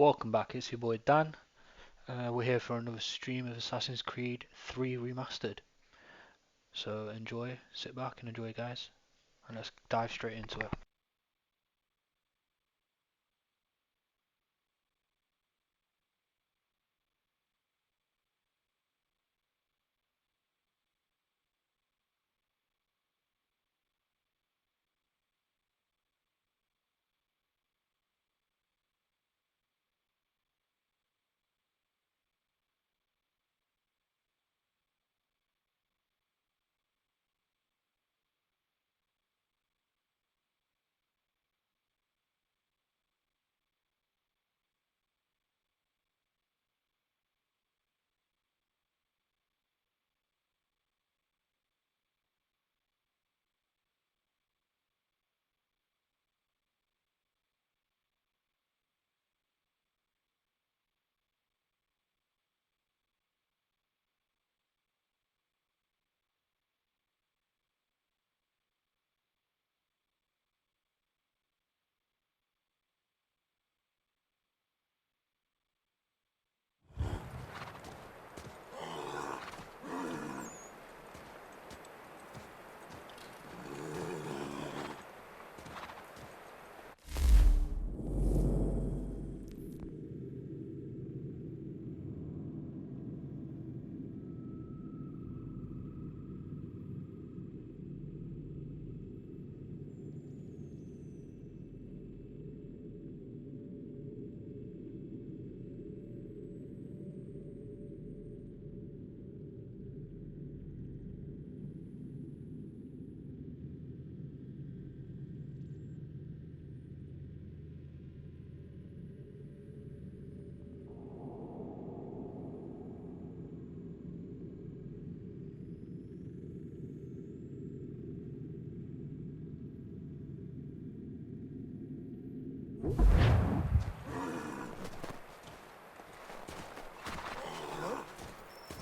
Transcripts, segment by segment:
Welcome back, it's your boy Dan. We're here for another stream of Assassin's Creed 3 Remastered. So enjoy, sit back and enjoy, guys, and let's dive straight into it.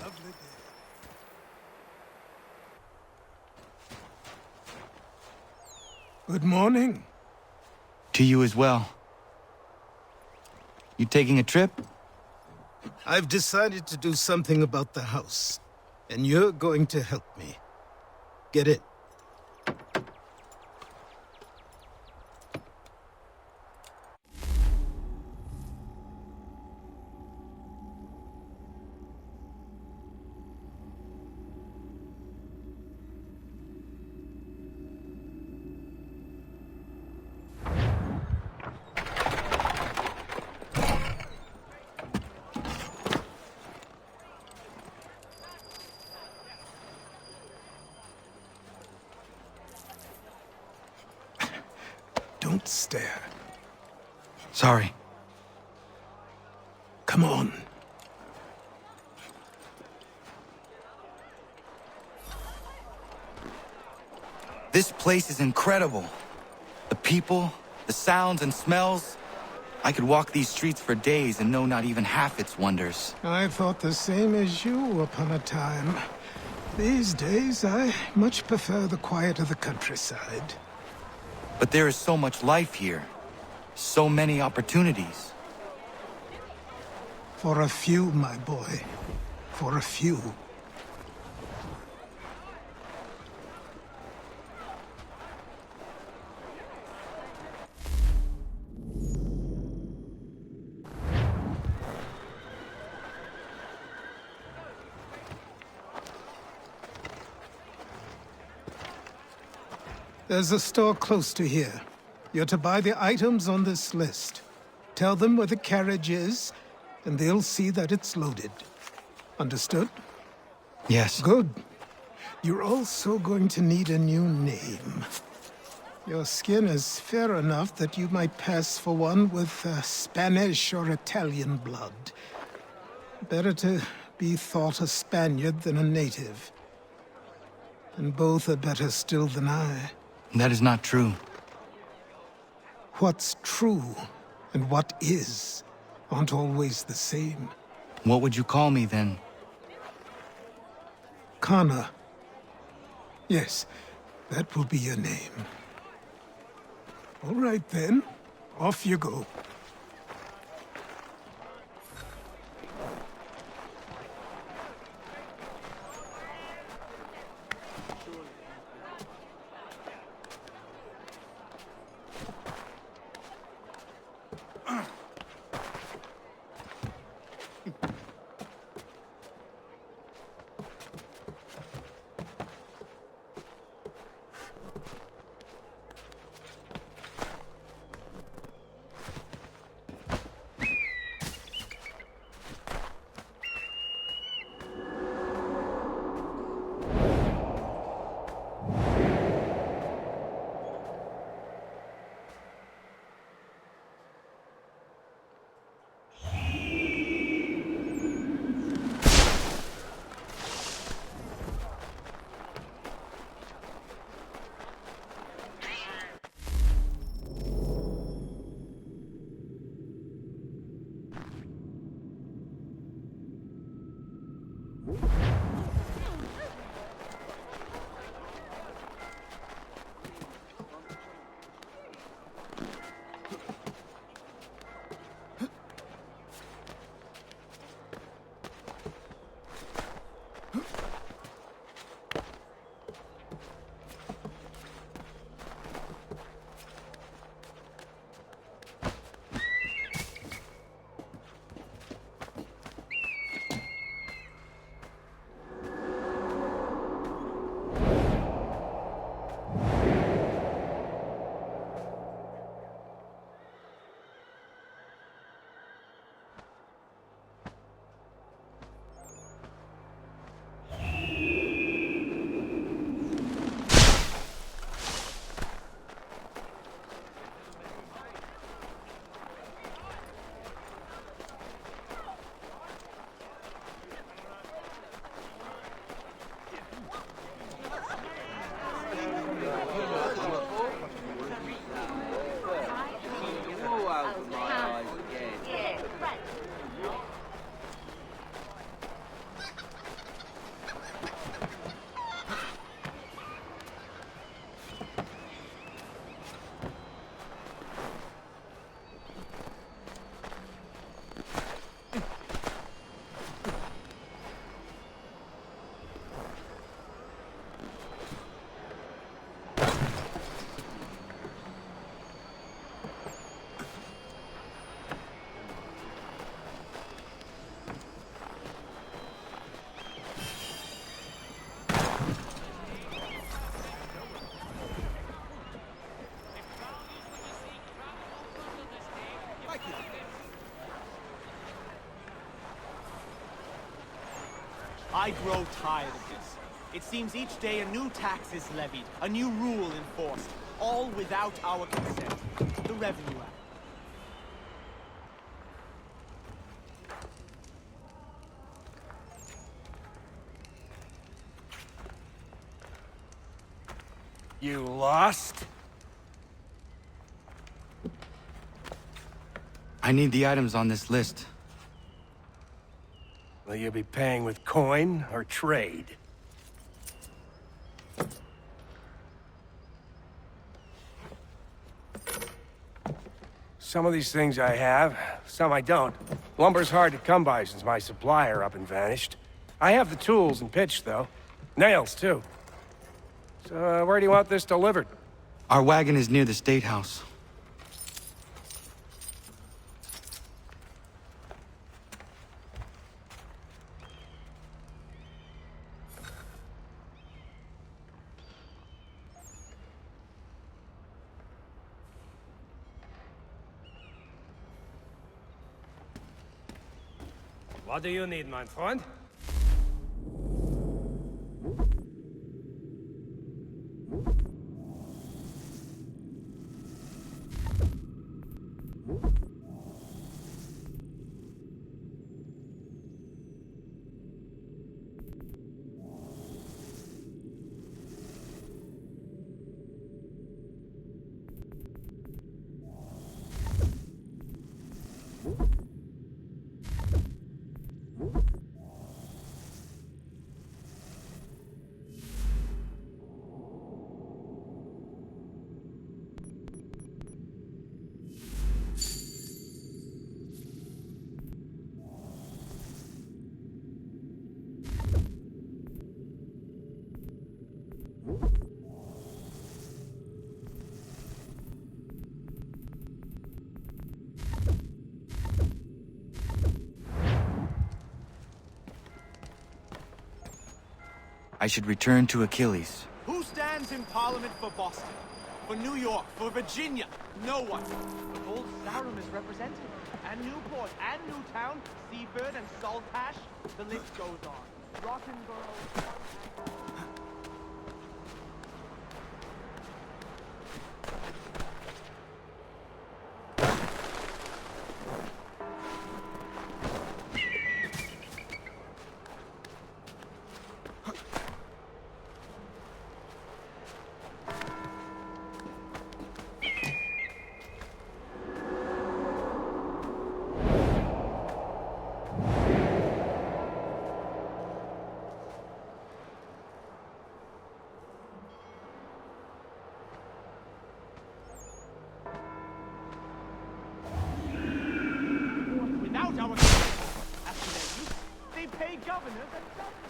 Lovely day. Good morning. To you as well. You taking a trip? I've decided to do something about the house, and you're going to help me. Get it? Don't stare. Sorry. Come on. This place is incredible. The people, the sounds and smells. I could walk these streets for days and know not even half its wonders. I thought the same as you upon a time. These days, I much prefer the quiet of the countryside. But there is so much life here. So many opportunities. For a few, my boy. For a few. There's a store close to here. You're to buy the items on this list. Tell them where the carriage is, and they'll see that it's loaded. Understood? Yes. Good. You're also going to need a new name. Your skin is fair enough that you might pass for one with Spanish or Italian blood. Better to be thought a Spaniard than a native. And both are better still than I. That is not true. What's true and what is aren't always the same. What would you call me then? Kana. Yes, that will be your name. All right then, off you go. I grow tired of this. It seems each day a new tax is levied, a new rule enforced, all without our consent. The Revenue Act. You lost? I need the items on this list. Will you be paying with coin or trade? Some of these things I have, some I don't. Lumber's hard to come by since my supplier up and vanished. I have the tools and pitch, though. Nails, too. So, where do you want this delivered? Our wagon is near the State House. What do you need, my friend? I should return to Achilles. Who stands in Parliament for Boston? For New York? For Virginia? No one. But old Sarum is represented. And Newport, and Newtown, Seaford, and Saltash. The list goes on. Rottenborough. Without our after their use, they pay governors and governors.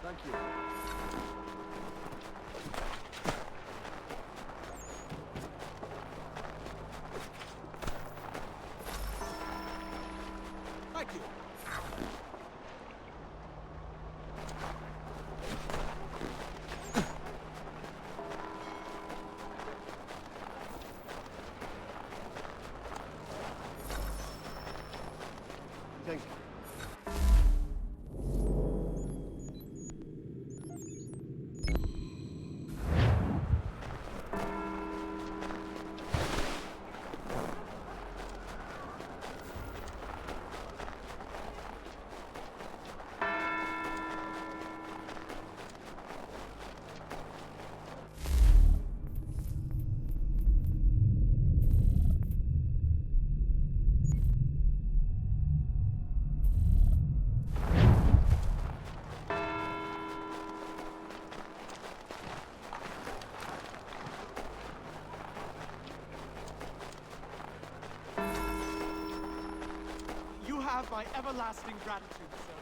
Thank you. Thank you. Thank you. You have my everlasting gratitude, sir.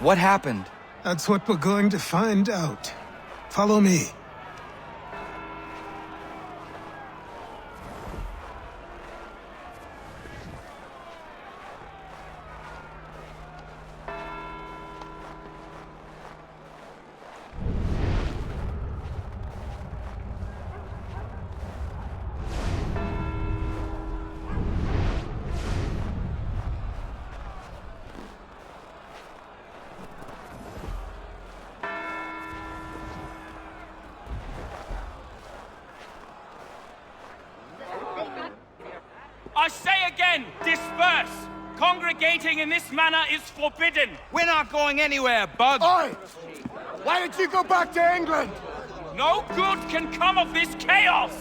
What happened? That's what we're going to find out. Follow me. I say again, disperse! Congregating in this manner is forbidden! We're not going anywhere, Bug! Oi! Why did you go back to England? No good can come of this chaos!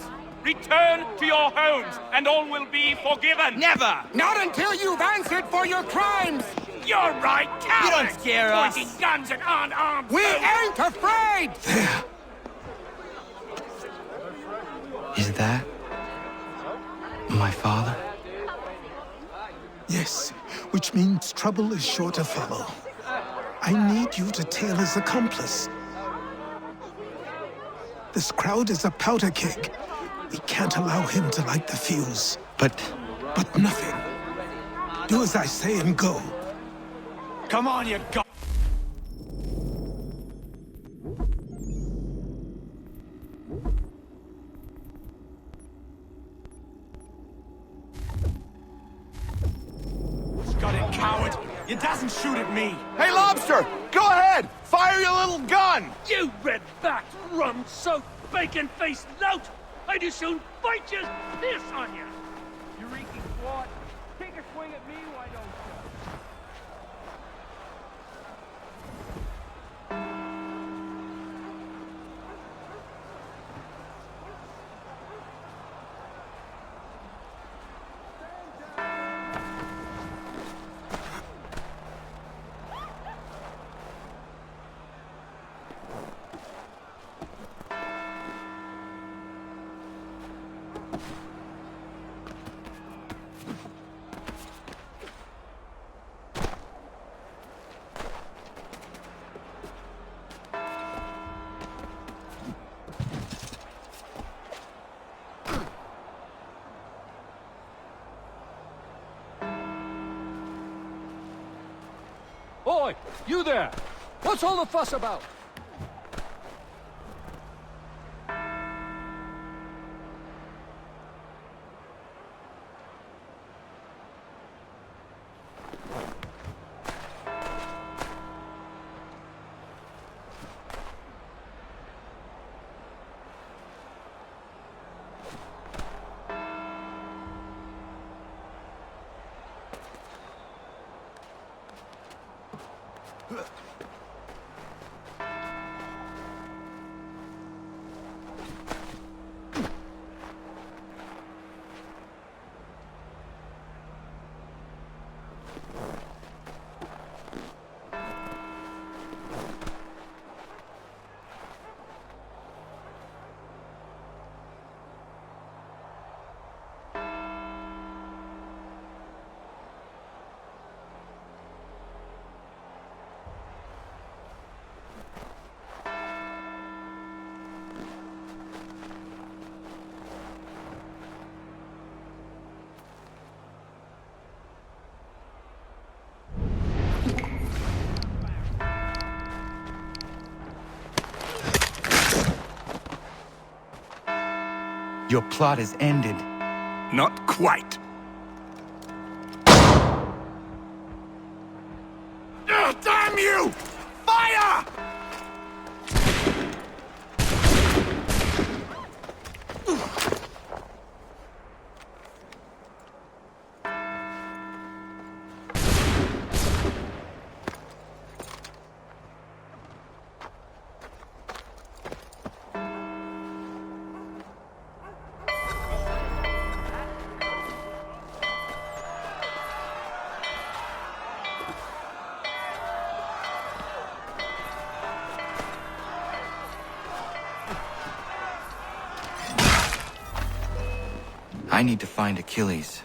Return to your homes, and all will be forgiven! Never! Not until you've answered for your crimes! You're right, cowards! You don't scare us. Pointing guns at unarmed We foes. ain't afraid! There. Is that my father? Yes, which means trouble is sure to follow. I need you to tail his accomplice. This crowd is a powder keg. We can't allow him to light the fuse. But But nothing. Do as I say and go. Come on, you go- Got it, coward! You doesn't shoot at me! Hey, Lobster! Go ahead! Fire your little gun! You red-backed, rum-soaked, bacon-faced lout! I'd as soon fight you as piss on you! You reeking twat! Take a swing at me, why don't you? Oi, you there! What's all the fuss about? your plot is ended. Not quite. Damn you! Fire! I need to find Achilles.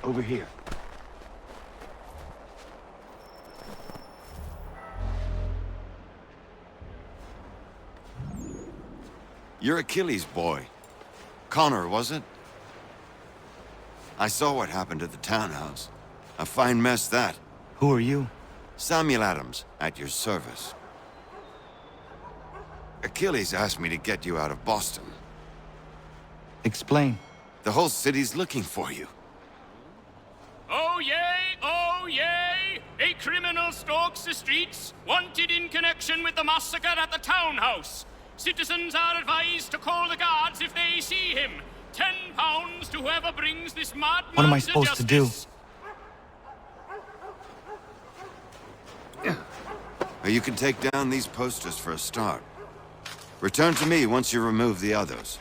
Over here. You're Achilles' boy. Connor, was it? I saw what happened at the townhouse. A fine mess, that. Who are you? Samuel Adams, at your service. Achilles asked me to get you out of Boston. Explain. The whole city's looking for you. Oh yay, oh yay! A criminal stalks the streets, wanted in connection with the massacre at the townhouse. Citizens are advised to call the guards if they see him. £10 to whoever brings this madman What am I supposed to do? Well, you can take down these posters for a start. Return to me once you remove the others.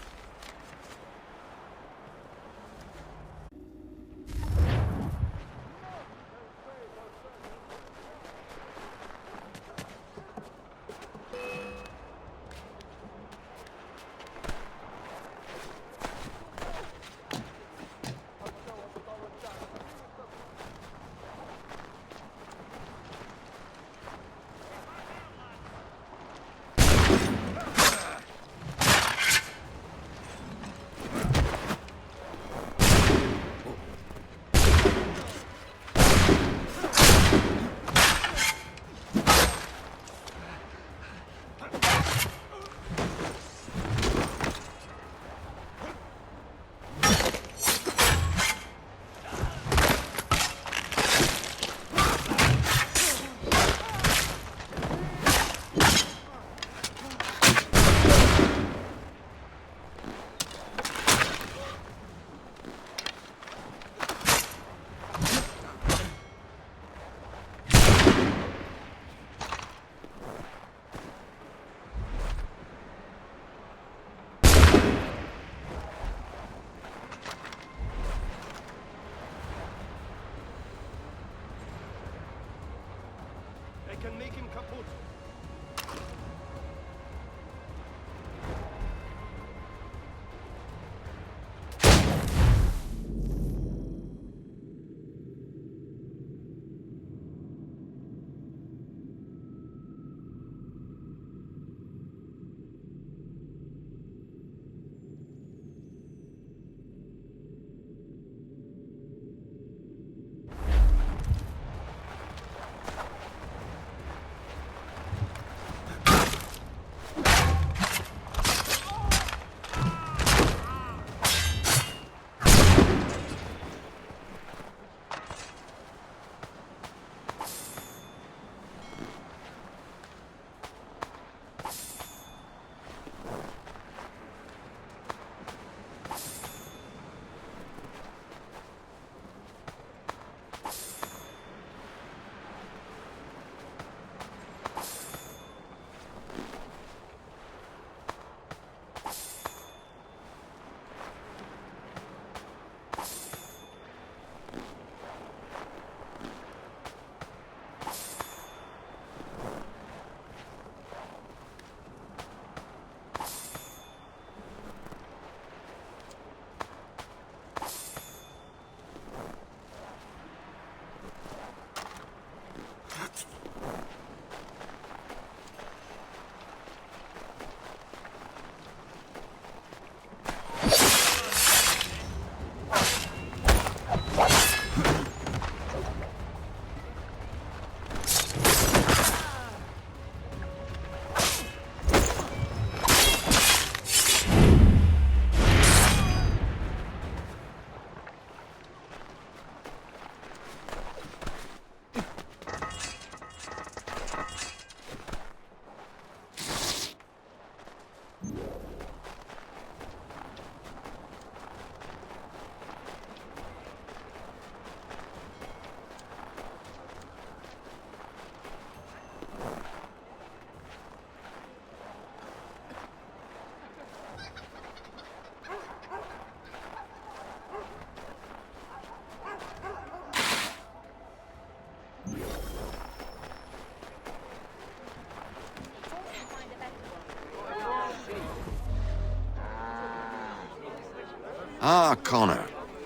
Ah, Connor.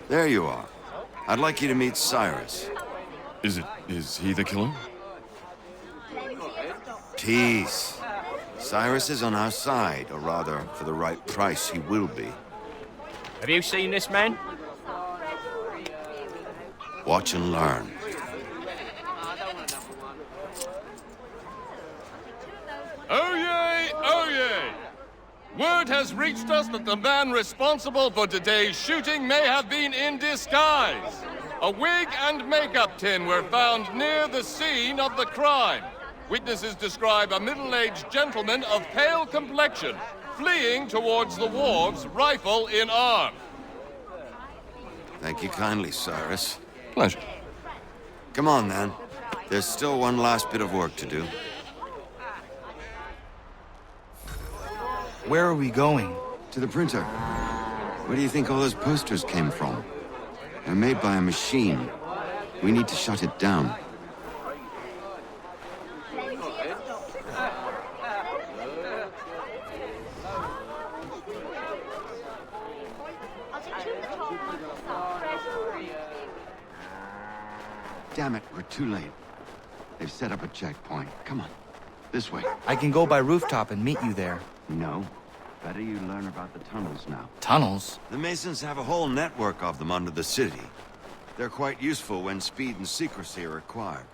There you are. I'd like you to meet Cyrus. Is he the killer? Tease. Cyrus is on our side, or rather, for the right price, he will be. Have you seen this man? Watch and learn. Oh yay! Oh yay! Word has reached us that the man responsible for today's shooting may have been in disguise. A wig and makeup tin were found near the scene of the crime. Witnesses describe a middle-aged gentleman of pale complexion fleeing towards the wharves, rifle in arm. Thank you kindly, Cyrus. Pleasure. Come on, then. There's still one last bit of work to do. Where are we going? To the printer. Where do you think all those posters came from? They're made by a machine. We need to shut it down. Damn it, we're too late. They've set up a checkpoint. Come on. This way. I can go by rooftop and meet you there. No. Better you learn about the tunnels now. Tunnels? The Masons have a whole network of them under the city. They're quite useful when speed and secrecy are required.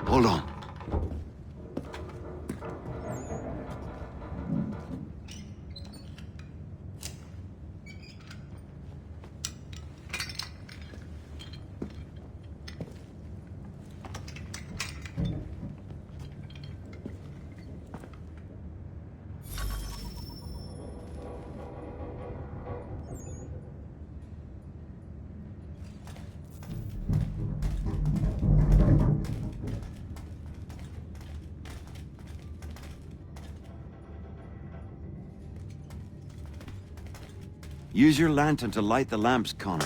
Hold on. Use your lantern to light the lamps, Connor.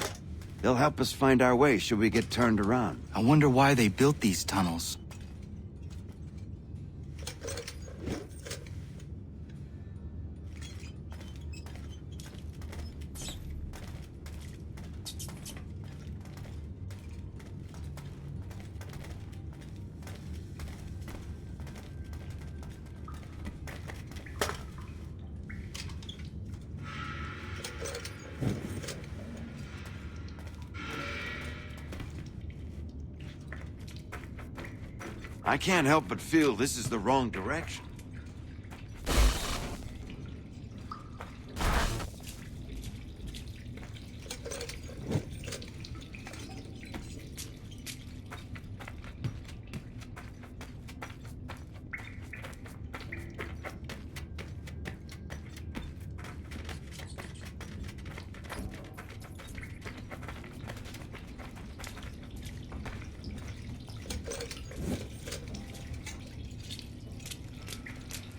They'll help us find our way should we get turned around. I wonder why they built these tunnels. I can't help but feel this is the wrong direction.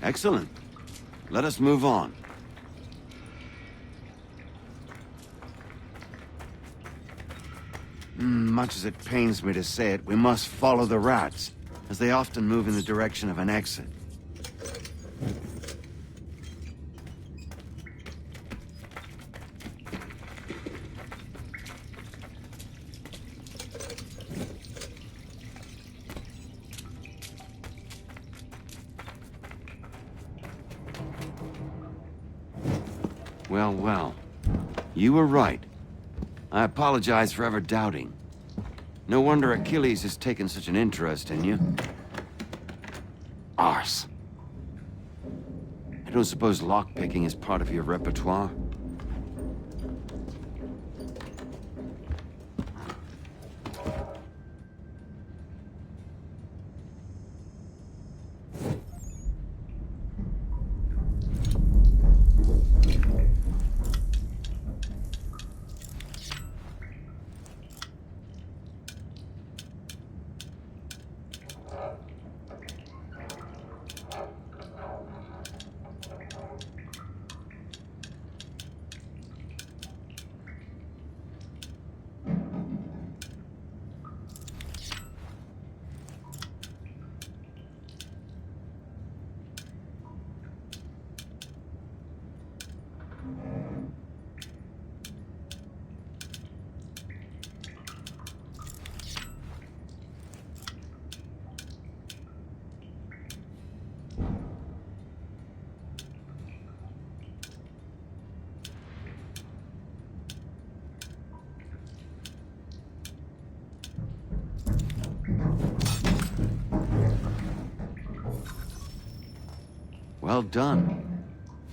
Excellent. Let us move on. Much as it pains me to say it, we must follow the rats, as they often move in the direction of an exit. Well, well. You were right. I apologize for ever doubting. No wonder Achilles has taken such an interest in you. Arse. I don't suppose lockpicking is part of your repertoire? Well done.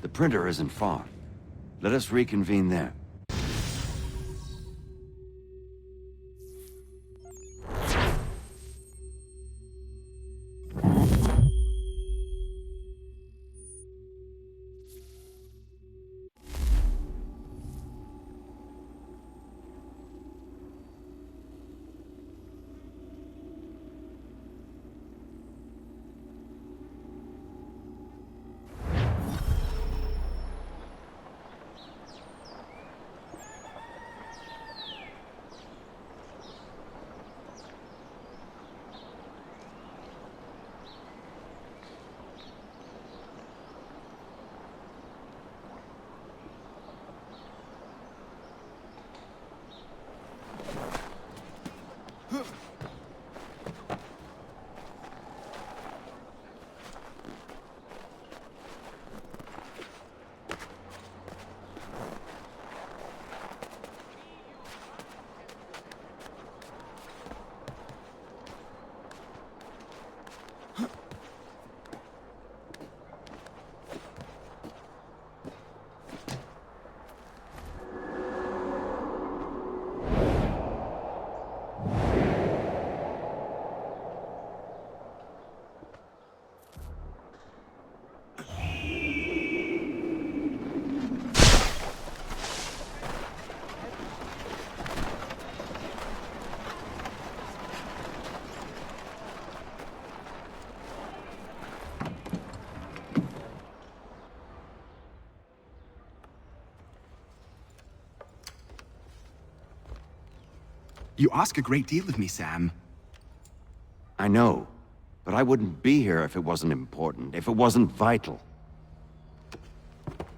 The printer isn't far. Let us reconvene there. You ask a great deal of me, Sam. I know, but I wouldn't be here if it wasn't important, if it wasn't vital.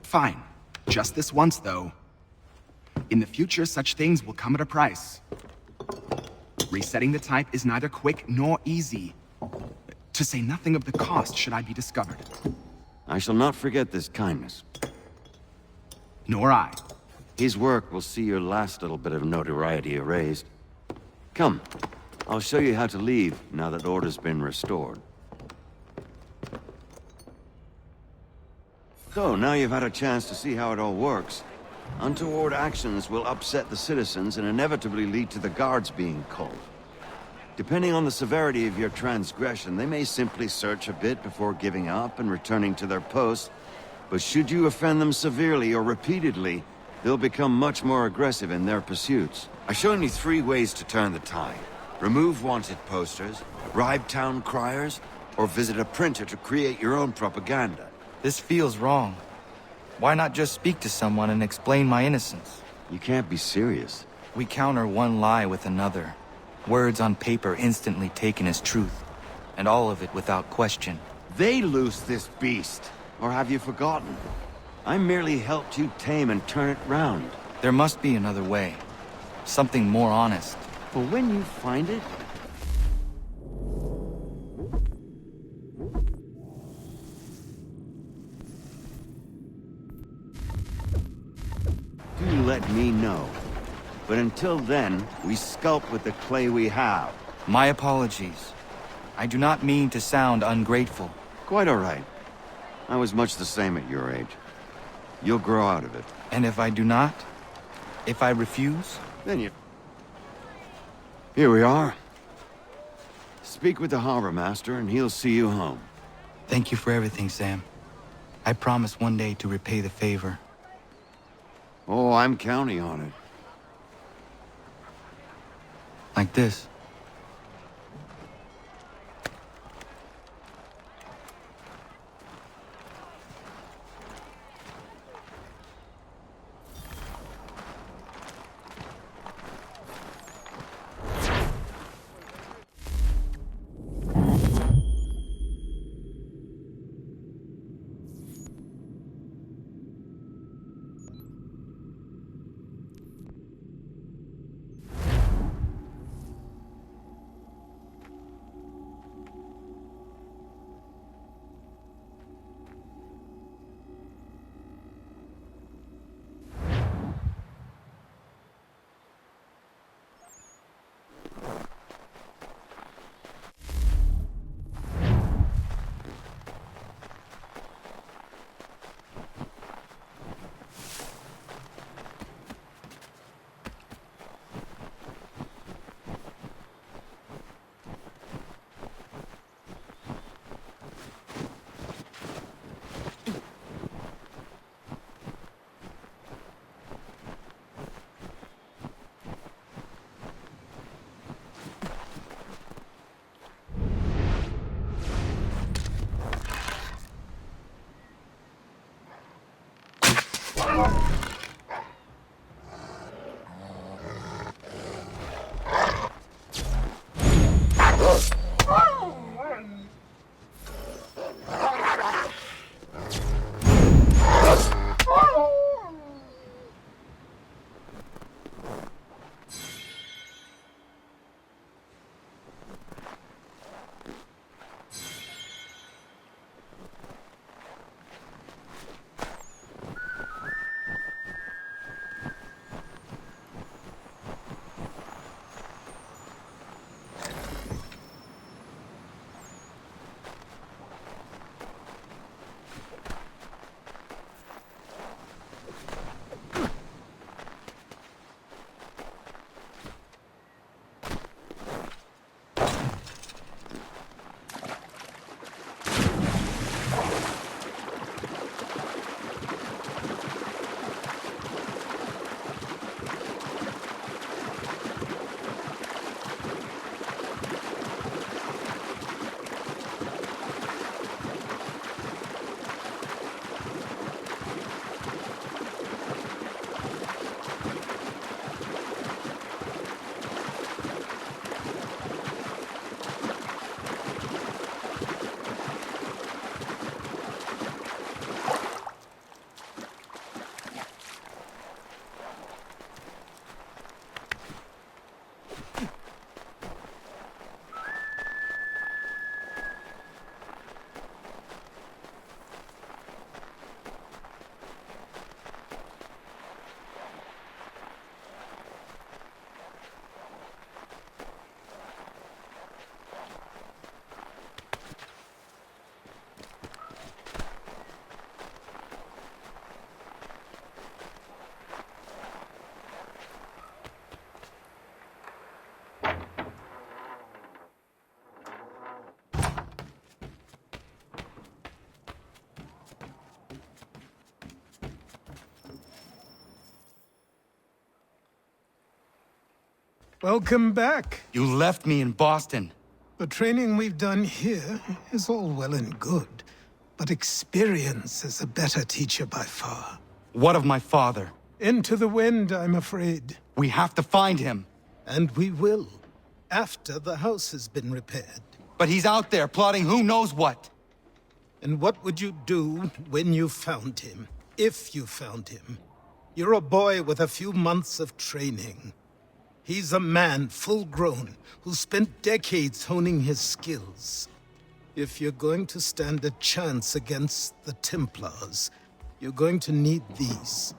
Fine. Just this once, though. In the future, such things will come at a price. Resetting the type is neither quick nor easy. To say nothing of the cost should I be discovered. I shall not forget this kindness. Nor I. His work will see your last little bit of notoriety erased. Come, I'll show you how to leave now that order's been restored. So, now you've had a chance to see how it all works. Untoward actions will upset the citizens and inevitably lead to the guards being called. Depending on the severity of your transgression, they may simply search a bit before giving up and returning to their posts. But should you offend them severely or repeatedly, they'll become much more aggressive in their pursuits. I've shown you 3 ways to turn the tide. Remove wanted posters, bribe town criers, or visit a printer to create your own propaganda. This feels wrong. Why not just speak to someone and explain my innocence? You can't be serious. We counter one lie with another. Words on paper instantly taken as truth. And all of it without question. They loosed this beast. Or have you forgotten? I merely helped you tame and turn it round. There must be another way. Something more honest. But when you find it... do let me know. But until then, we sculpt with the clay we have. My apologies. I do not mean to sound ungrateful. Quite all right. I was much the same at your age. You'll grow out of it. And if I do not? If I refuse? Then you... Here we are. Speak with the harbor master and he'll see you home. Thank you for everything, Sam. I promise one day to repay the favor. Oh, I'm counting on it. Like this. Welcome back. You left me in Boston. The training we've done here is all well and good, but experience is a better teacher by far. What of my father? Into the wind, I'm afraid. We have to find him. And we will, after the house has been repaired. But he's out there plotting who knows what. And what would you do when you found him? If you found him? You're a boy with a few months of training. He's a man, full grown, who spent decades honing his skills. If you're going to stand a chance against the Templars, you're going to need these.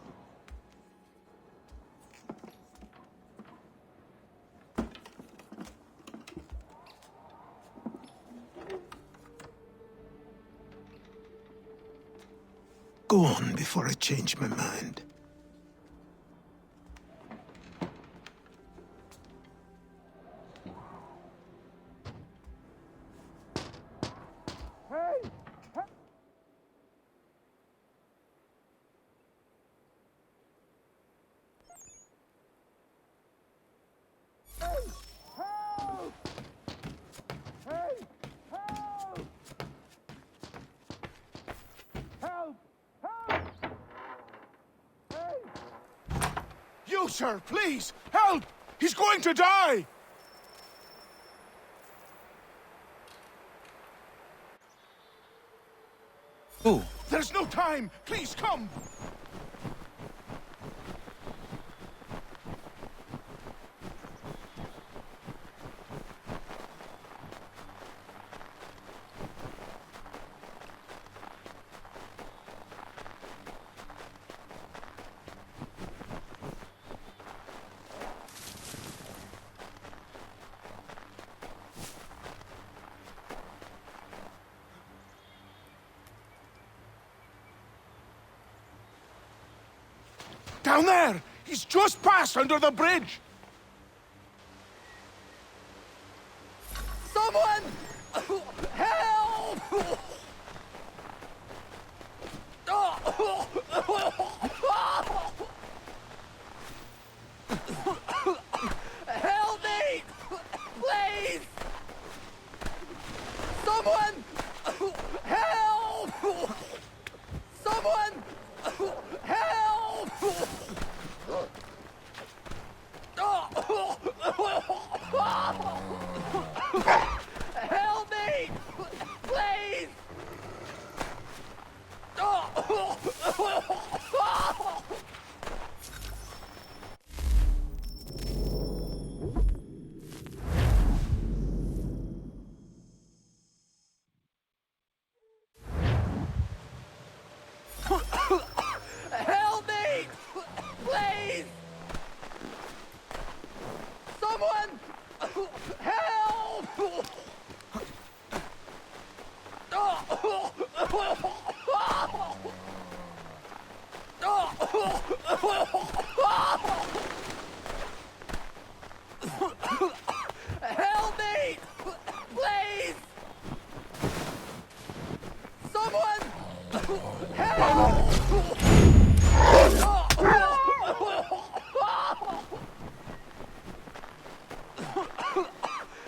Go on before I change my mind. You, sir, please! Help! He's going to die! Who? There's no time! Please, come! Down there! He's just passed under the bridge! Someone! Help! Help me! Please! Someone! Help! Someone! Help! Help me! Please! Help me! Please! Someone! Help! Help me! Please! Someone! Help!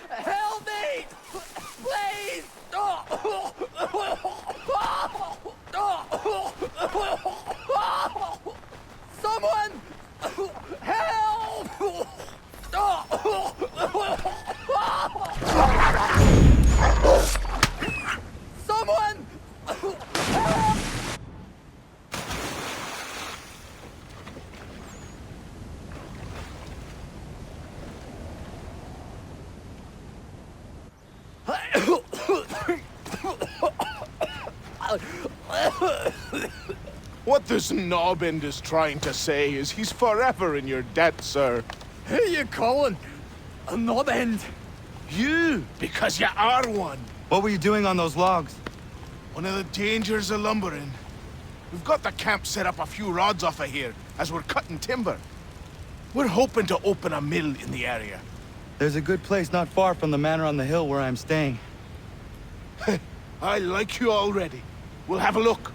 Help me! Please! Someone! Help! Someone! Help! What this knobend is trying to say is he's forever in your debt, sir. Who you calling? A knob end? You, because you are one. What were you doing on those logs? One of the dangers of lumbering. We've got the camp set up a few rods off of here, as we're cutting timber. We're hoping to open a mill in the area. There's a good place not far from the manor on the hill where I'm staying. I like you already. We'll have a look.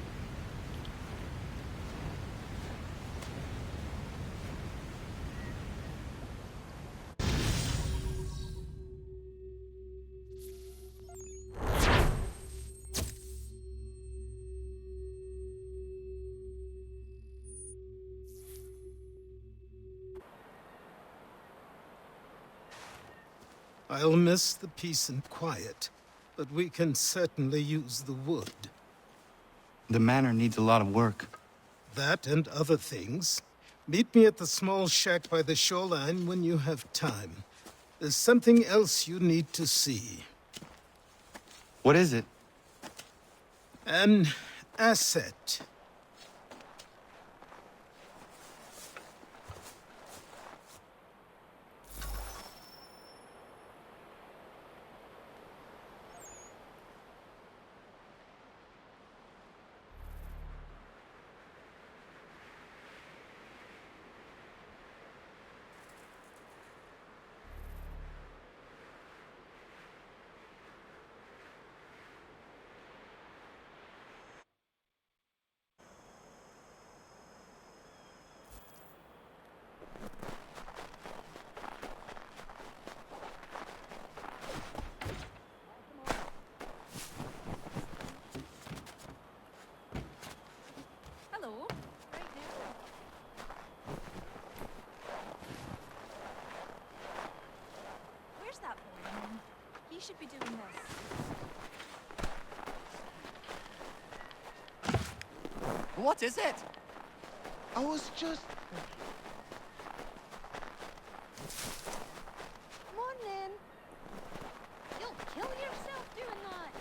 I'll miss the peace and quiet, but we can certainly use the wood. The manor needs a lot of work. That and other things. Meet me at the small shack by the shoreline when you have time. There's something else you need to see. What is it? An asset. Hello. Right now. Where's that boy? He should be doing this. What is it? I was just... Come on, then. You'll kill yourself doing that.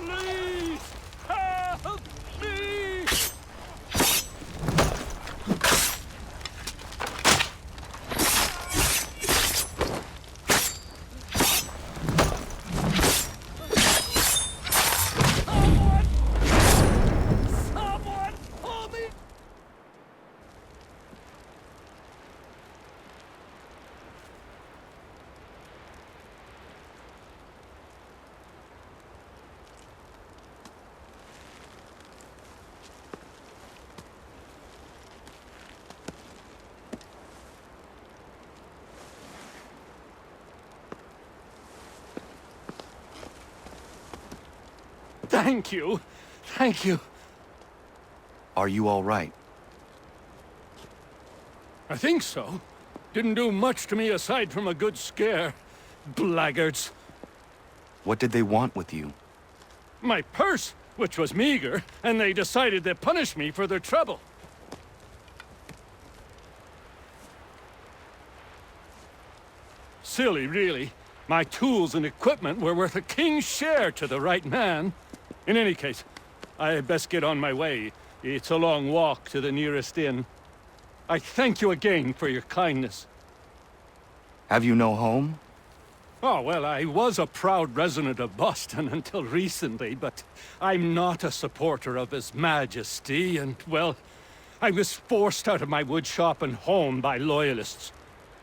Please! Help me! Someone pull me! Thank you. Thank you. Are you all right? I think so. Didn't do much to me aside from a good scare. Blackguards. What did they want with you? My purse, which was meager, and they decided to punish me for their trouble. Silly, really. My tools and equipment were worth a king's share to the right man. In any case, I had best get on my way. It's a long walk to the nearest inn. I thank you again for your kindness. Have you no home? Oh, well, I was a proud resident of Boston until recently, but I'm not a supporter of His Majesty, and, well, I was forced out of my woodshop and home by loyalists.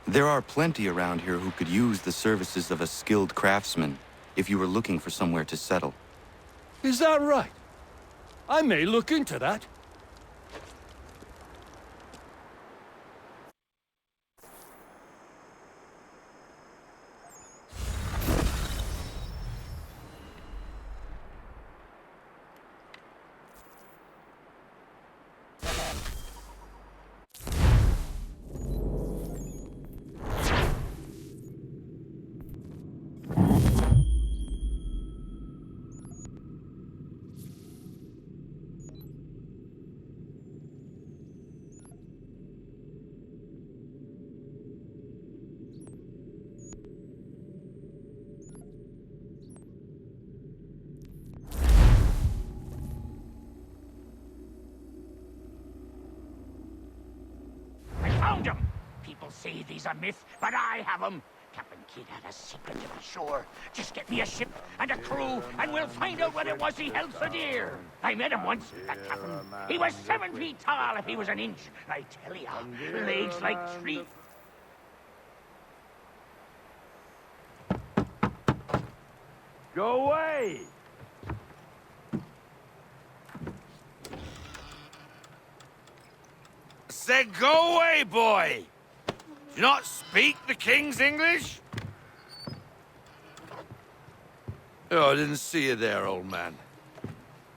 There are plenty around here who could use the services of a skilled craftsman, if you were looking for somewhere to settle. Is that right? I may look into that. People say these a myth, but I have 'em. Captain Kidd had a secret to be sure. Just get me a ship and a crew, and we'll find out what it was he held so dear. I met him once, that captain. He was 7 feet tall if he was an inch. I tell ya, legs like trees. Go away! Said go away, boy! Do you not speak the King's English? Oh, I didn't see you there, old man.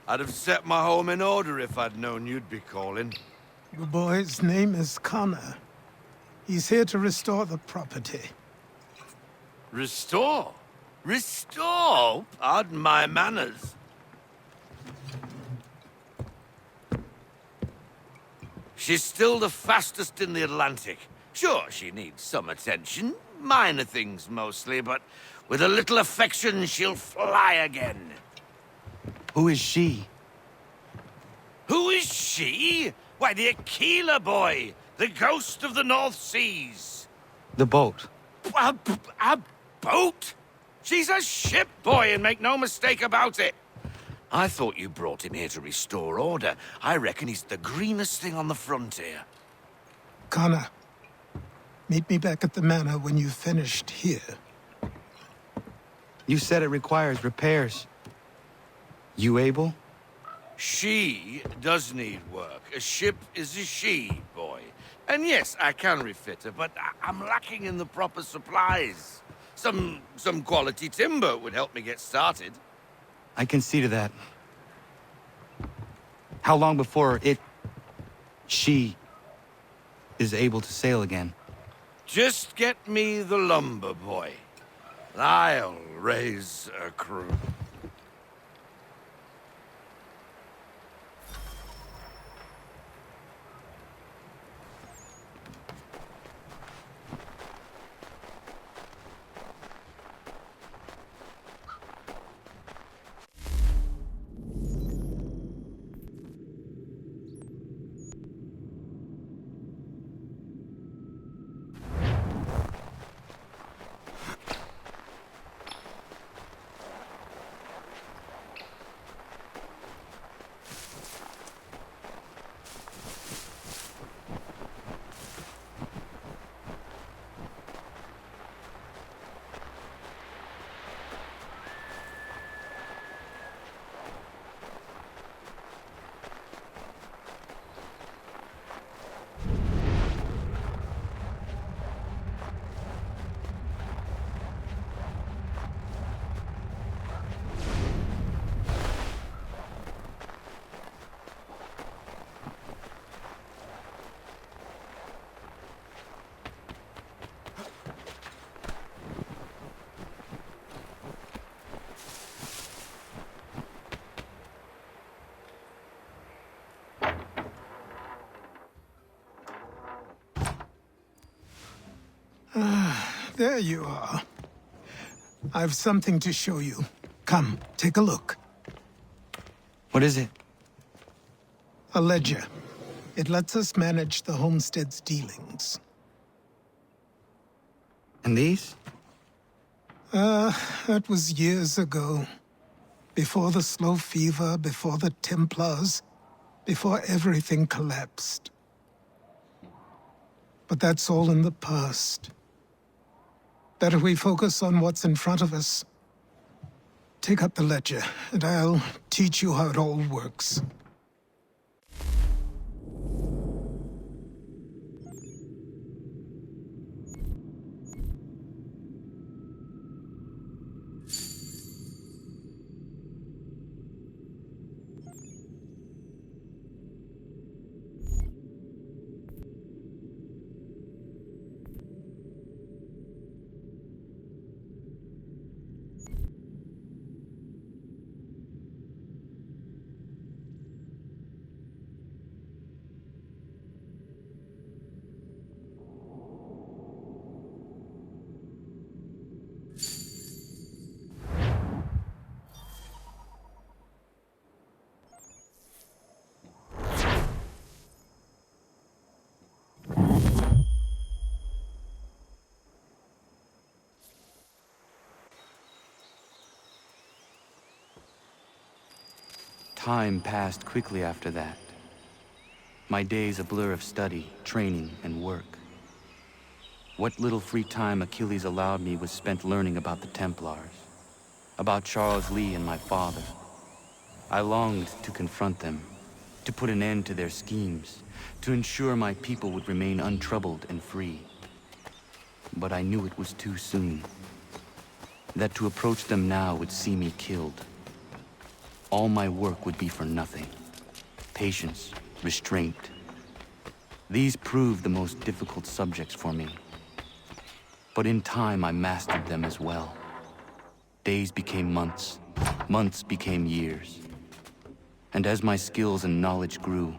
I'd have set my home in order if I'd known you'd be calling. The boy's name is Connor. He's here to restore the property. Restore? Restore? Pardon my manners. She's still the fastest in the Atlantic. Sure, she needs some attention. Minor things mostly, but with a little affection, she'll fly again. Who is she? Who is she? Why, the Aquila boy, the ghost of the North Seas. The boat. A boat? She's a ship, boy, and make no mistake about it. I thought you brought him here to restore order. I reckon he's the greenest thing on the frontier. Connor, meet me back at the manor when you've finished here. You said it requires repairs. You able? She does need work. A ship is a she, boy. And yes, I can refit her, but I'm lacking in the proper supplies. Some quality timber would help me get started. I can see to that. How long before she is able to sail again? Just get me the lumber, boy. I'll raise a crew. There you are. I've something to show you. Come, take a look. What is it? A ledger. It lets us manage the homestead's dealings. And these? That was years ago. Before the slow fever, before the Templars, before everything collapsed. But that's all in the past. Better we focus on what's in front of us. Take up the ledger, and I'll teach you how it all works. Time passed quickly after that. My days a blur of study, training, and work. What little free time Achilles allowed me was spent learning about the Templars, about Charles Lee and my father. I longed to confront them, to put an end to their schemes, to ensure my people would remain untroubled and free. But I knew it was too soon, that to approach them now would see me killed. All my work would be for nothing. Patience, restraint. These proved the most difficult subjects for me. But in time I mastered them as well. Days became months, months became years. And as my skills and knowledge grew,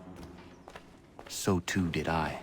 so too did I.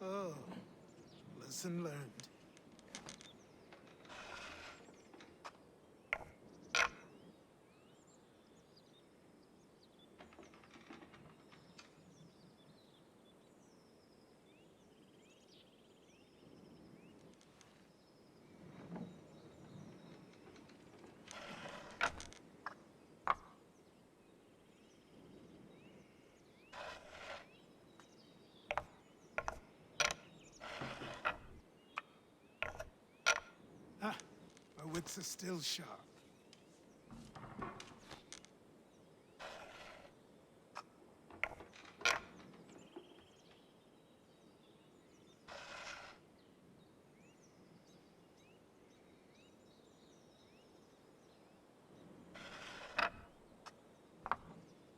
Oh, lesson learned. wits are still sharp.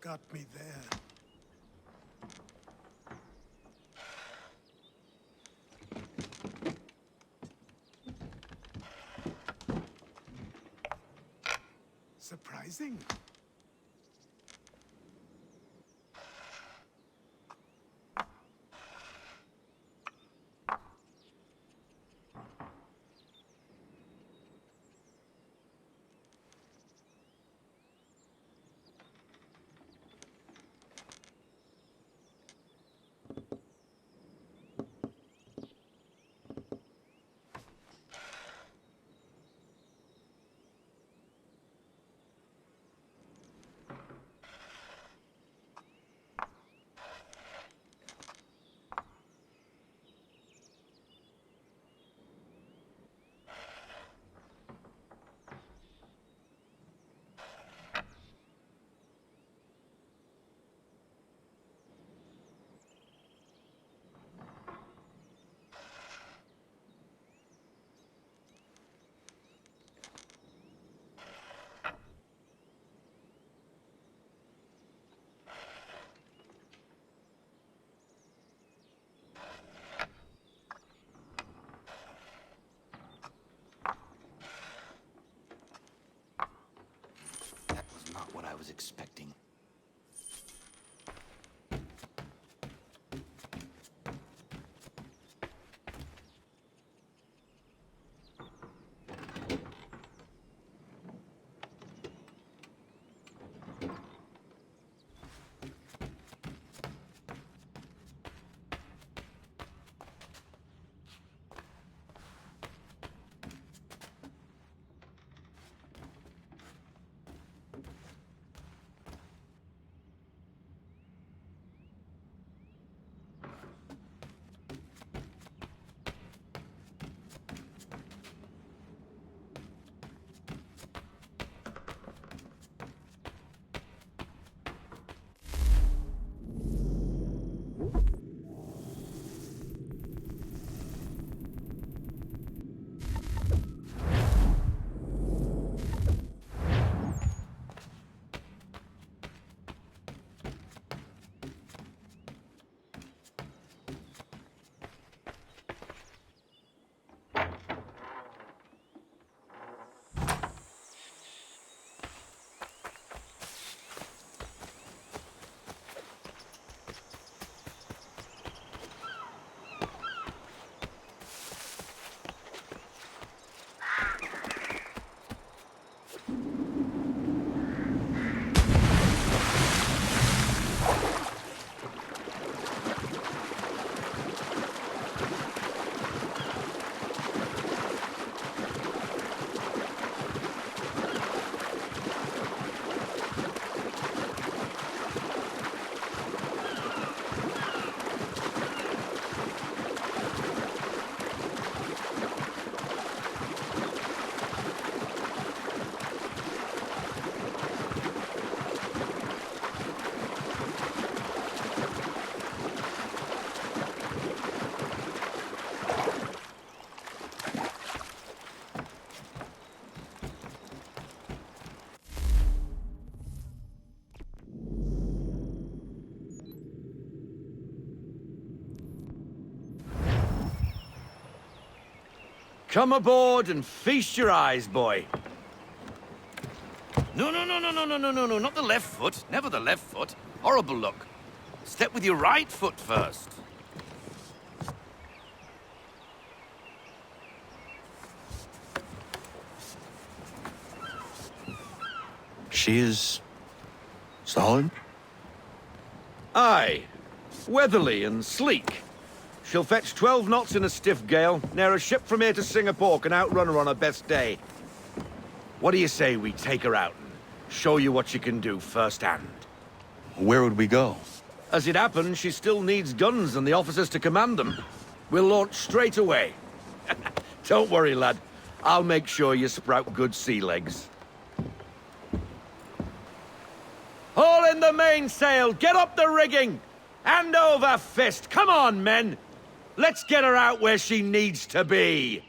Got me there. Surprising. That was not what I was expecting. Come aboard and feast your eyes, boy. No, not the left foot. Never the left foot. Horrible look. Step with your right foot first. She is solid? Aye. Weatherly and sleek. She'll fetch 12 knots in a stiff gale, ne'er a ship from here to Singapore can outrun her on her best day. What do you say we take her out and show you what she can do firsthand? Where would we go? As it happens, she still needs guns and the officers to command them. We'll launch straight away. Don't worry, lad. I'll make sure you sprout good sea legs. Haul in the mainsail! Get up the rigging! Hand over fist! Come on, men! Let's get her out where she needs to be!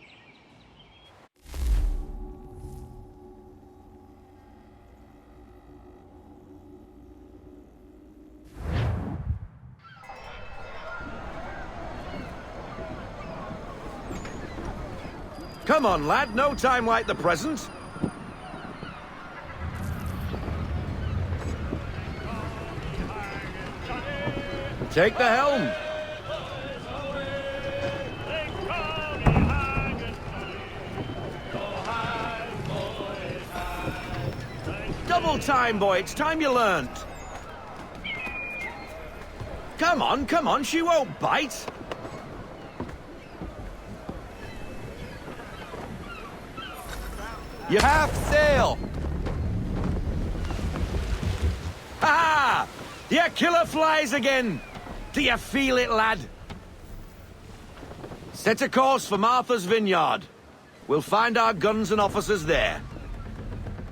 Come on, lad, no time like the present. Take the helm. Double time, boy. It's time you learned. Come on, she won't bite. You half sail! Ha! Your killer flies again! Do you feel it, lad? Set a course for Martha's Vineyard. We'll find our guns and officers there.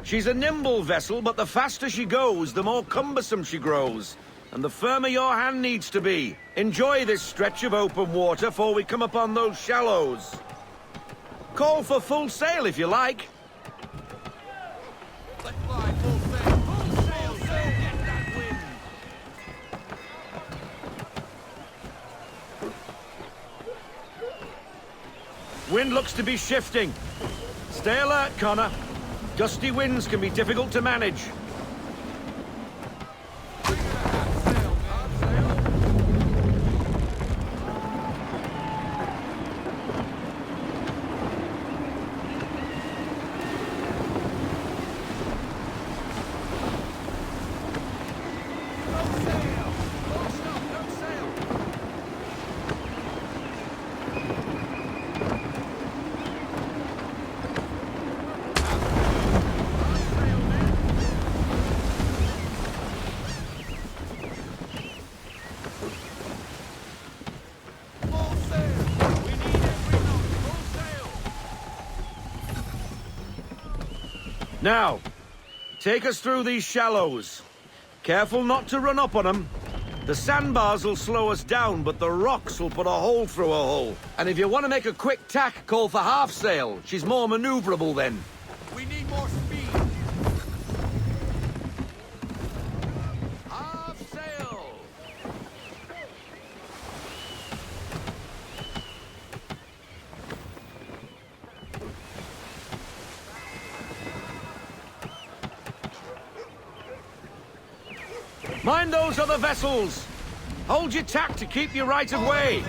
She's a nimble vessel, but the faster she goes, the more cumbersome she grows. And the firmer your hand needs to be. Enjoy this stretch of open water before we come upon those shallows. Call for full sail if you like. Wind looks to be shifting. Stay alert, Connor. Gusty winds can be difficult to manage. Now, take us through these shallows. Careful not to run up on them. The sandbars will slow us down, but the rocks will put a hole through a hole. And if you want to make a quick tack, call for half sail. She's more maneuverable then. We need more speed. Half sail. Mind those other vessels! Hold your tack to keep your right of way!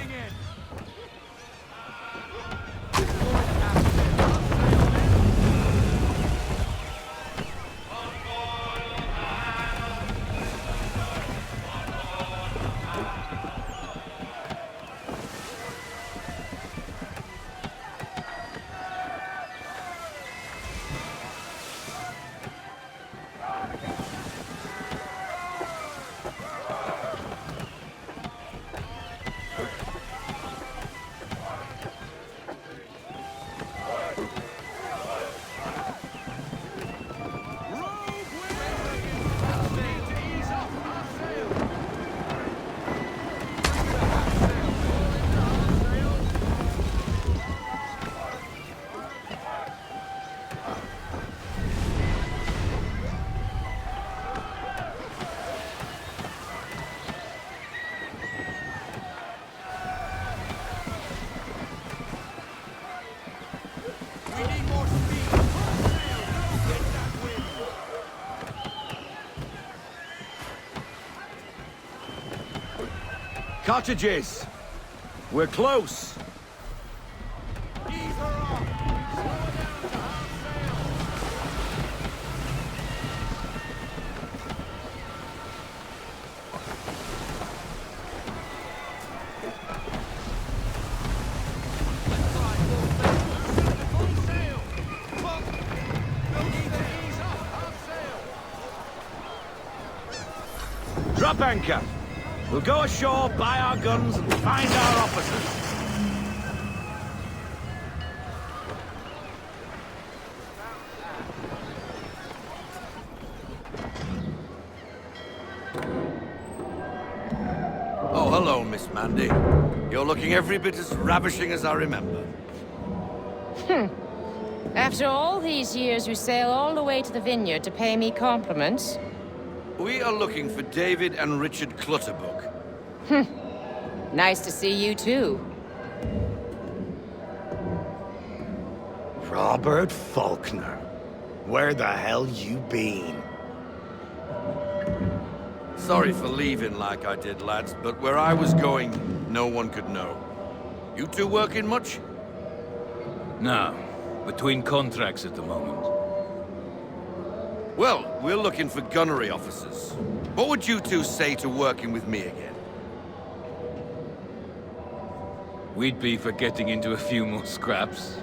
Cottages! We're close! Drop anchor! We'll go ashore, buy our guns, and find our officers. hello, Miss Mandy. You're looking every bit as ravishing as I remember. After all these years, you sail all the way to the vineyard to pay me compliments? We are looking for David and Richard Clutterbuck. Nice to see you, too. Robert Faulkner. Where the hell you been? Sorry for leaving like I did, lads, but where I was going, no one could know. You two working much? No. Between contracts at the moment. Well, we're looking for gunnery officers. What would you two say to working with me again? We'd be for getting into a few more scraps.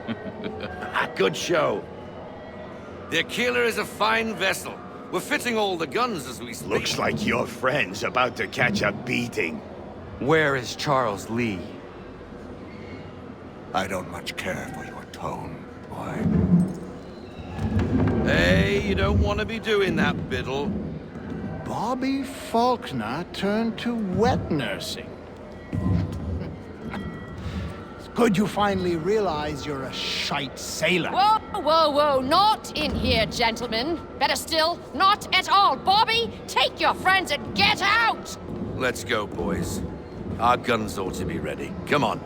Good show. The Aquila is a fine vessel. We're fitting all the guns as we speak. Looks like your friend's about to catch a beating. Where is Charles Lee? I don't much care for your tone, boy. Hey, you don't want to be doing that, Biddle. Bobby Faulkner turned to wet nursing. It's good you finally realize you're a shite sailor. Whoa, whoa, whoa, not in here, gentlemen. Better still, not at all. Bobby, take your friends and get out! Let's go, boys. Our guns ought to be ready. Come on.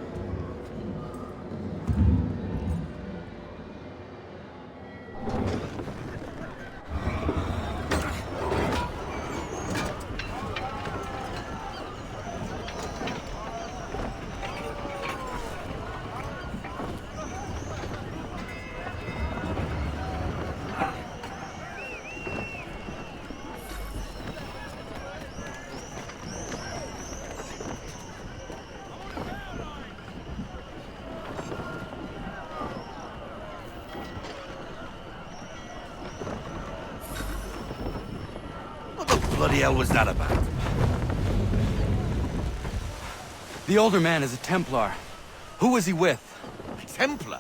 What the bloody hell was that about? The older man is a Templar. Who was he with? A Templar?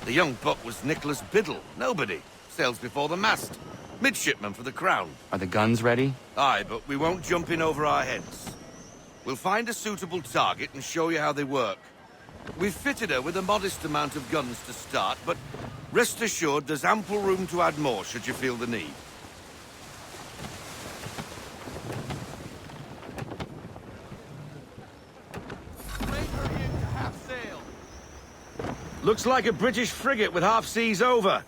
The young buck was Nicholas Biddle. Nobody. Sails before the mast. Midshipman for the Crown. Are the guns ready? Aye, but we won't jump in over our heads. We'll find a suitable target and show you how they work. We've fitted her with a modest amount of guns to start, but rest assured there's ample room to add more should you feel the need. Looks like a British frigate with half seas over.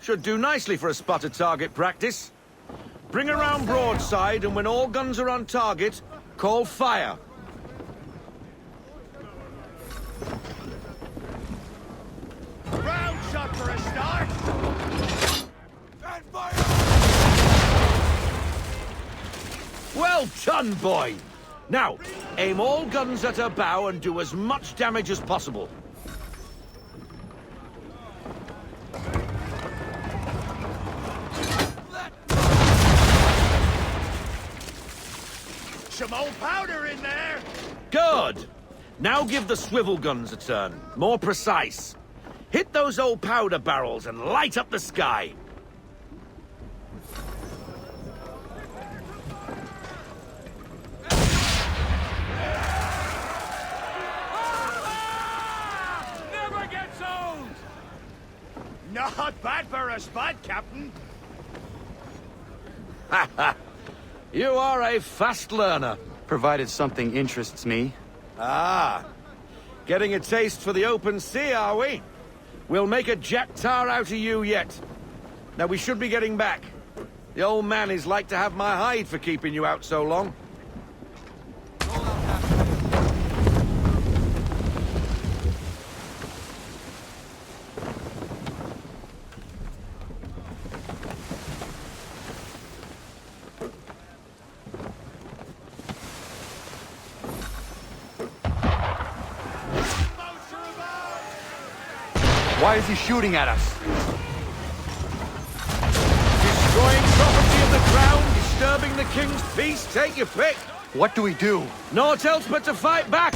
Should do nicely for a spotted target practice. Bring her round broadside, and when all guns are on target, call fire. Round shot for a start! And fire! Well done, boy! Now, aim all guns at her bow and do as much damage as possible. Some old powder in there! Good! Now give the swivel guns a turn. More precise. Hit those old powder barrels and light up the sky. Never gets old! Not bad for a spud, Captain. Ha ha! You are a fast learner. Provided something interests me. Ah, getting a taste for the open sea, are we? We'll make a jack tar out of you yet. Now we should be getting back. The old man is like to have my hide for keeping you out so long. Why is he shooting at us? Destroying property of the crown, disturbing the king's peace, take your pick. What do we do? Naught else but to fight back.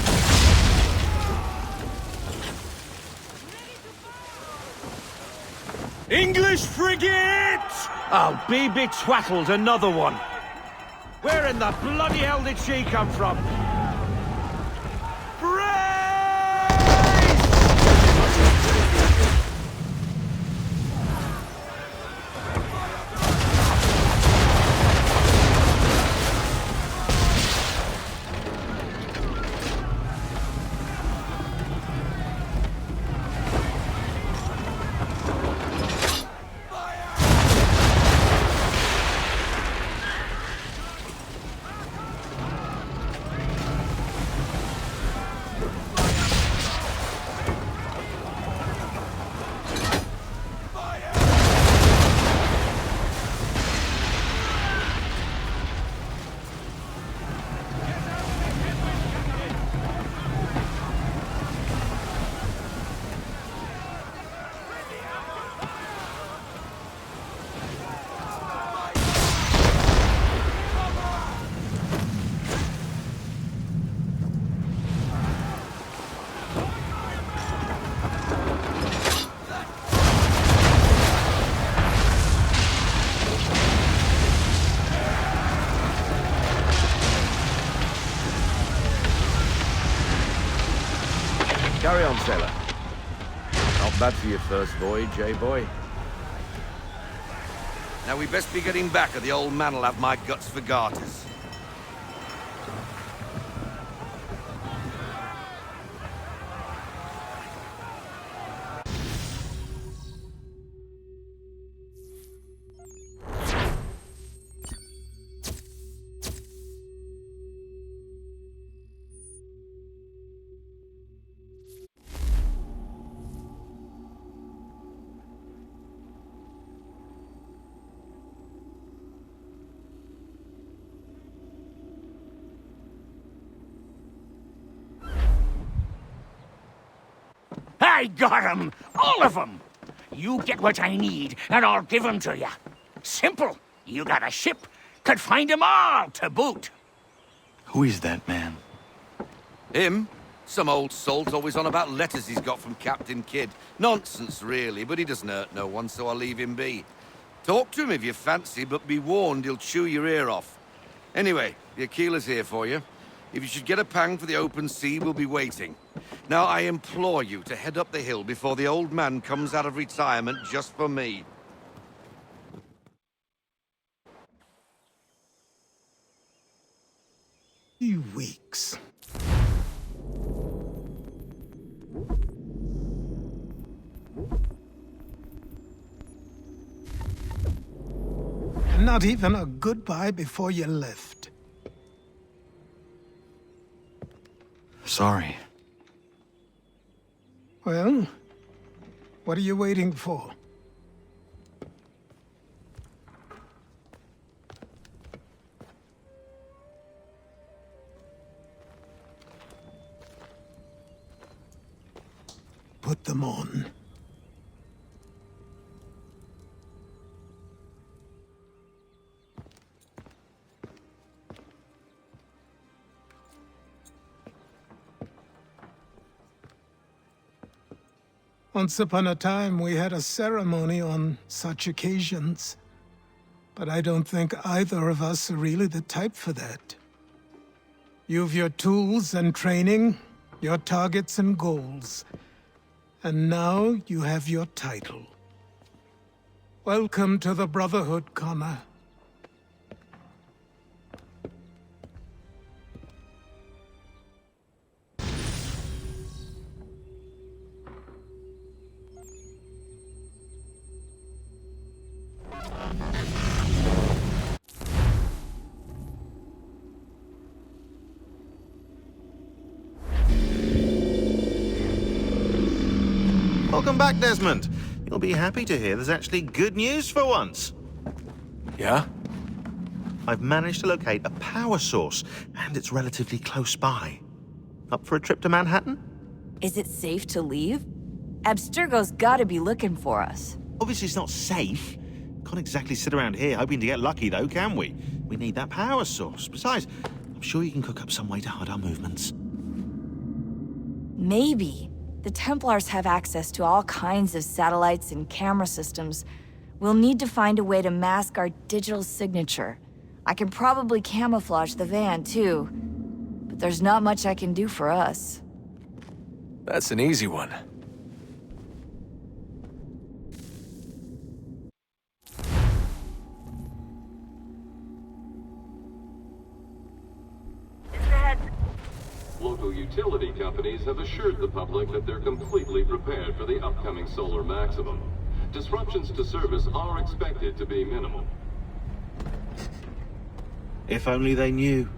English frigate! I'll be betwattled, another one. Where in the bloody hell did she come from? Carry on, sailor. Not bad for your first voyage, eh, boy? Now we best be getting back, or the old man'll have my guts for garters. I got 'em! All of 'em! You get what I need, and I'll give 'em to you. Simple. You got a ship, could find 'em all to boot. Who is that man? Him? Some old salt always on about letters he's got from Captain Kidd. Nonsense, really, but he doesn't hurt no one, so I'll leave him be. Talk to him if you fancy, but be warned he'll chew your ear off. Anyway, the Aquila's here for you. If you should get a pang for the open sea, we'll be waiting. Now, I implore you to head up the hill before the old man comes out of retirement just for me. 3 weeks. And not even a goodbye before you left. Sorry. Well, what are you waiting for? Put them on. Once upon a time, we had a ceremony on such occasions. But I don't think either of us are really the type for that. You've your tools and training, your targets and goals. And now you have your title. Welcome to the Brotherhood, Connor. Welcome back, Desmond. You'll be happy to hear there's actually good news for once. Yeah? I've managed to locate a power source, and it's relatively close by. Up for a trip to Manhattan? Is it safe to leave? Abstergo's gotta be looking for us. Obviously it's not safe. Can't exactly sit around here hoping to get lucky, though, can we? We need that power source. Besides, I'm sure you can cook up some way to hide our movements. Maybe. The Templars have access to all kinds of satellites and camera systems. We'll need to find a way to mask our digital signature. I can probably camouflage the van, too. But there's not much I can do for us. That's an easy one. Local utility companies have assured the public that they're completely prepared for the upcoming solar maximum. Disruptions to service are expected to be minimal. If only they knew.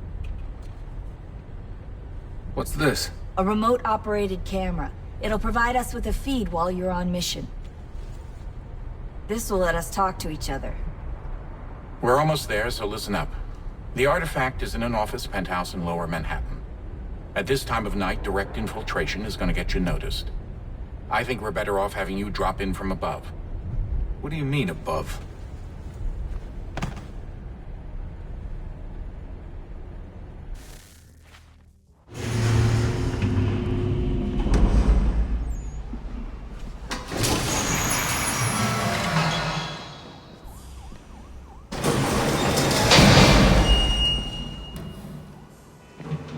What's this? A remote-operated camera. It'll provide us with a feed while you're on mission. This will let us talk to each other. We're almost there, so listen up. The artifact is in an office penthouse in Lower Manhattan. At this time of night, direct infiltration is going to get you noticed. I think we're better off having you drop in from above. What do you mean, above?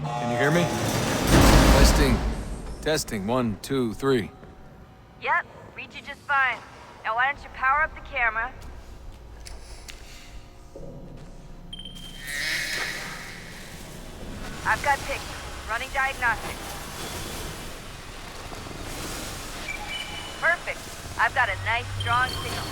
Can you hear me? Testing. Testing, 1, 2, 3. Yep, read you just fine. Now why don't you power up the camera? I've got pictures. Running diagnostics. Perfect. I've got a nice, strong signal.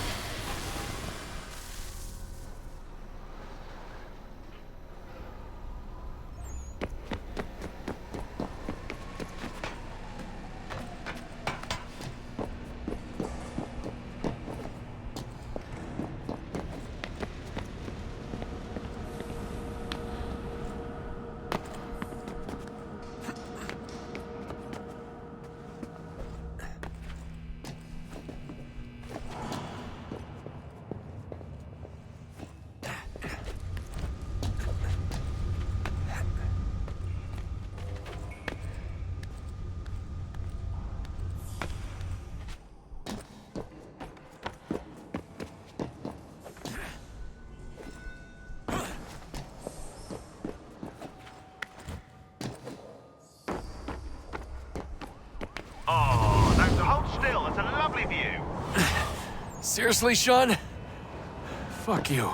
Oh, now to hold still. It's a lovely view. Seriously, Sean? Fuck you.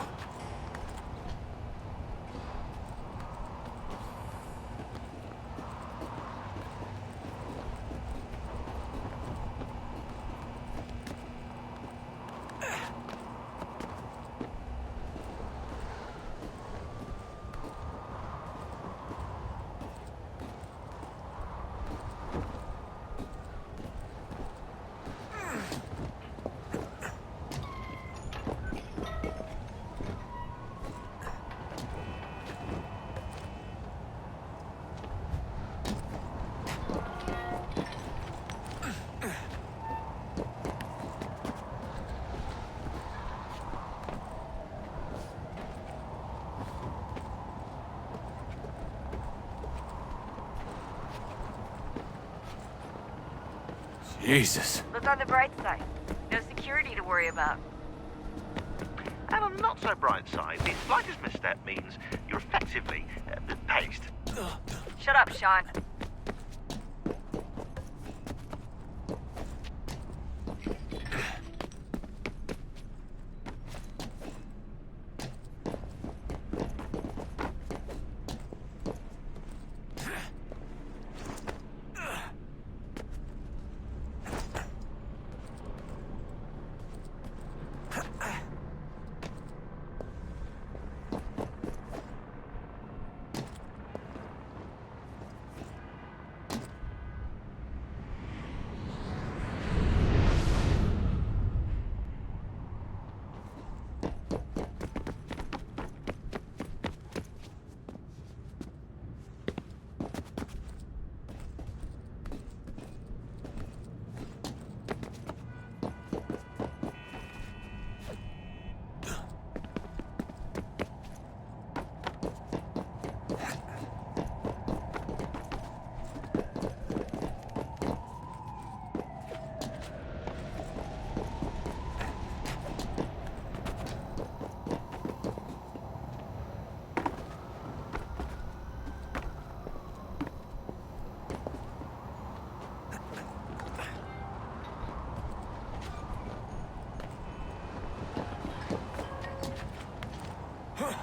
Jesus. Look on the bright side. No security to worry about. And on the not so bright side, the slightest misstep means you're effectively paced. Shut up, Sean.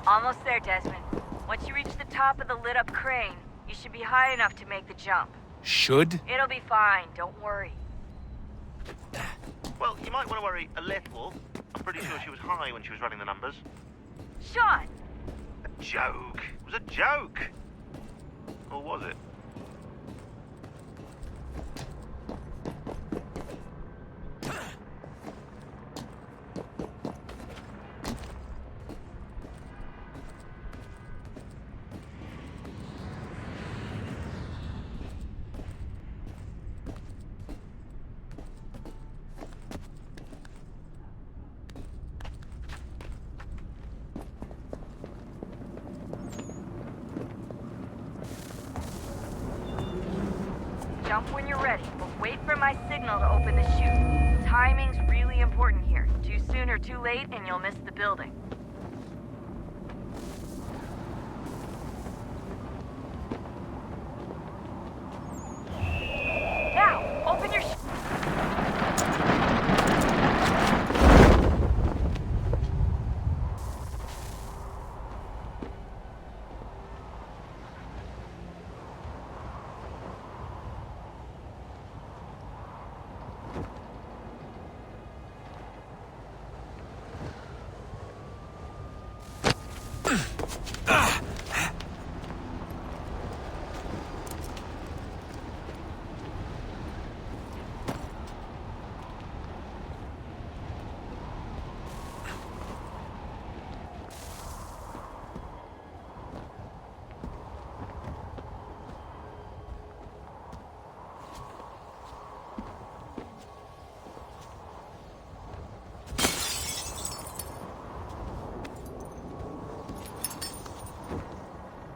Almost there, Desmond. Once you reach the top of the lit-up crane, you should be high enough to make the jump. Should? It'll be fine, don't worry. Well, you might want to worry a little. I'm pretty sure she was high when she was running the numbers. Sean! A joke. It was a joke. Or was it? Jump when you're ready, but wait for my signal to open the chute. Timing's really important here. Too soon or too late, and you'll miss the building.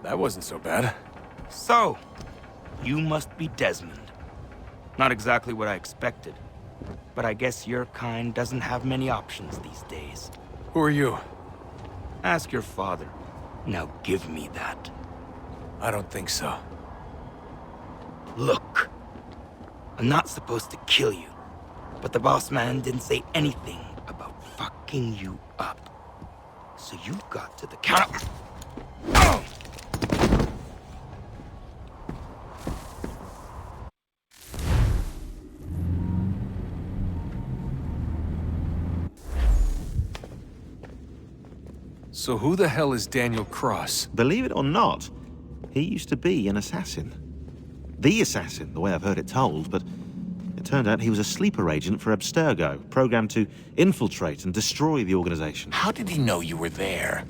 That wasn't so bad. So, you must be Desmond. Not exactly what I expected, but I guess your kind doesn't have many options these days. Who are you? Ask your father. Now give me that. I don't think so. Look, I'm not supposed to kill you, but the boss man didn't say anything about fucking you up. So you got to the counter. Oh! So who the hell is Daniel Cross? Believe it or not, he used to be an assassin. The assassin, the way I've heard it told, but it turned out he was a sleeper agent for Abstergo, programmed to infiltrate and destroy the organization. How did he know you were there?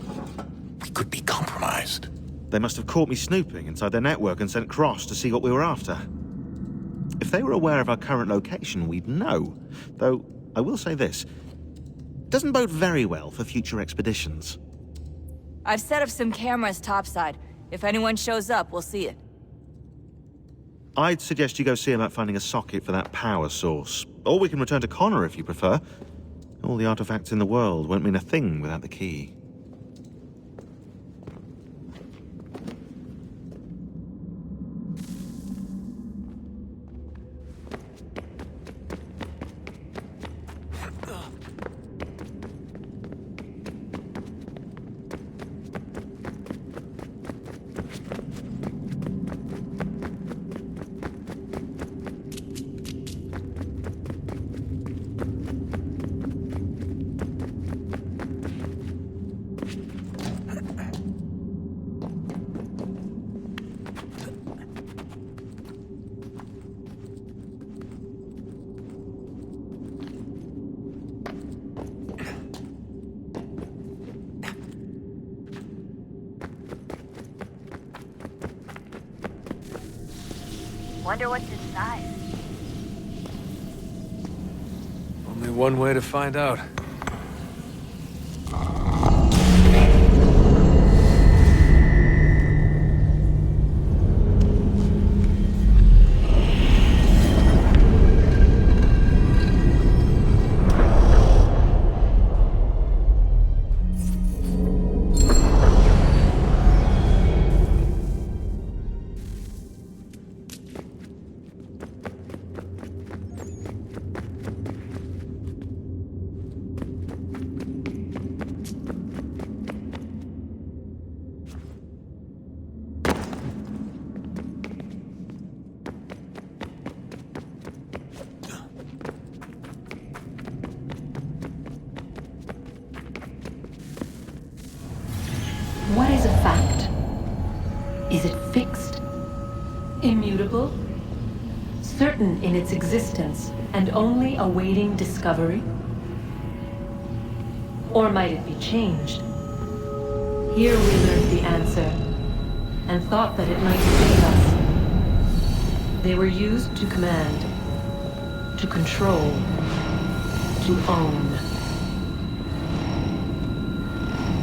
We could be compromised. They must have caught me snooping inside their network and sent Cross to see what we were after. If they were aware of our current location, we'd know. Though, I will say this. It doesn't bode very well for future expeditions. I've set up some cameras topside. If anyone shows up, we'll see it. I'd suggest you go see about finding a socket for that power source. Or we can return to Connor if you prefer. All the artifacts in the world won't mean a thing without the key. Wonder what's inside. Only one way to find out. What is a fact? Is it fixed? Immutable? Certain in its existence and only awaiting discovery? Or might it be changed? Here we learned the answer, and thought that it might save us. They were used to command, to control, to own.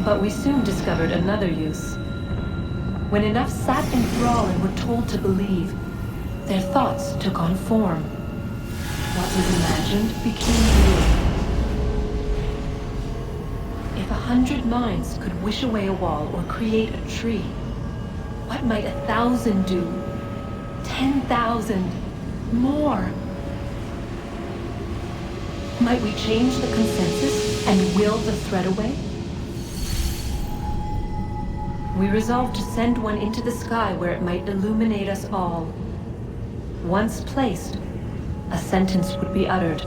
But we soon discovered another use. When enough sat in thrall and were told to believe, their thoughts took on form. What was imagined became real. If 100 minds could wish away a wall or create a tree, what might 1,000 do? 10,000? More? Might we change the consensus and will the threat away? We resolved to send one into the sky where it might illuminate us all. Once placed, a sentence would be uttered.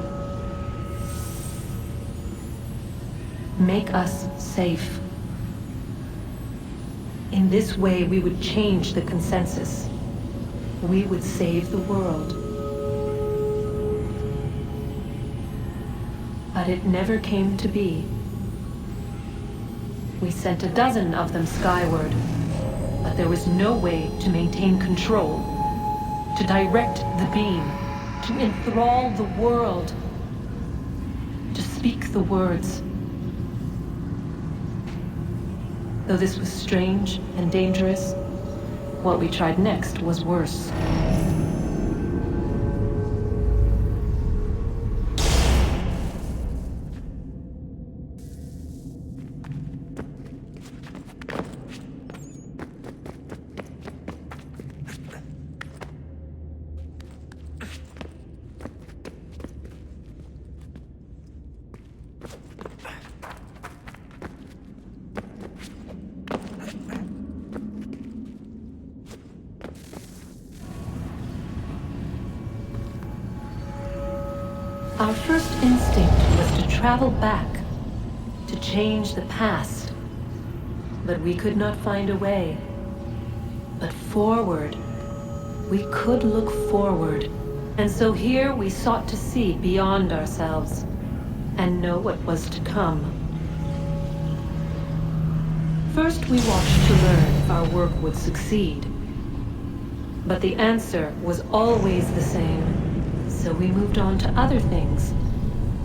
Make us safe. In this way, we would change the consensus. We would save the world. But it never came to be. We sent a dozen of them skyward, but there was no way to maintain control, to direct the beam, to enthrall the world, to speak the words. Though this was strange and dangerous, what we tried next was worse. Our first instinct was to travel back, to change the past. But we could not find a way. But forward, we could look forward. And so here we sought to see beyond ourselves and know what was to come. First, we watched to learn if our work would succeed. But the answer was always the same. So we moved on to other things.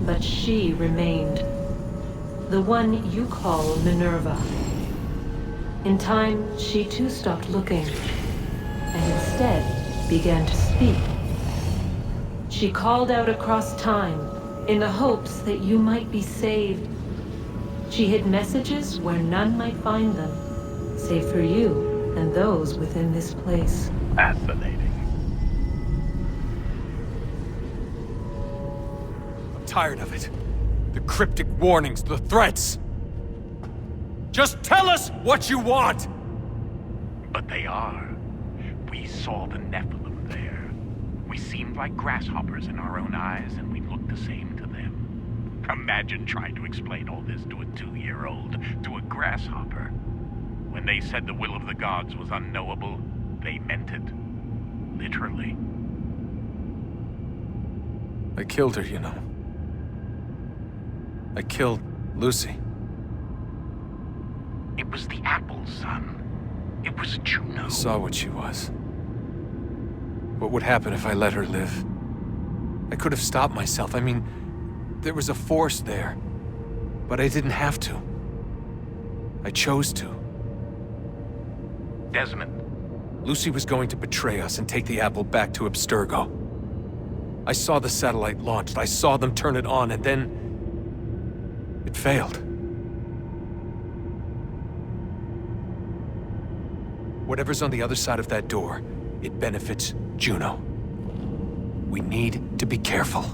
But she remained. The one you call Minerva. In time, she too stopped looking, and instead began to speak. She called out across time, in the hopes that you might be saved. She hid messages where none might find them, save for you and those within this place. Fascinating. Tired of it. The cryptic warnings, the threats. Just tell us what you want! But they are. We saw the Nephilim there. We seemed like grasshoppers in our own eyes, and we looked the same to them. Imagine trying to explain all this to a 2-year-old, to a grasshopper. When they said the will of the gods was unknowable, they meant it. Literally. I killed her, you know. I killed Lucy. It was the apple, son. It was Juno. I saw what she was. What would happen if I let her live? I could have stopped myself. I mean, there was a force there. But I didn't have to. I chose to. Desmond. Lucy was going to betray us and take the apple back to Abstergo. I saw the satellite launched. I saw them turn it on, and then it failed. Whatever's on the other side of that door, it benefits Juno. We need to be careful.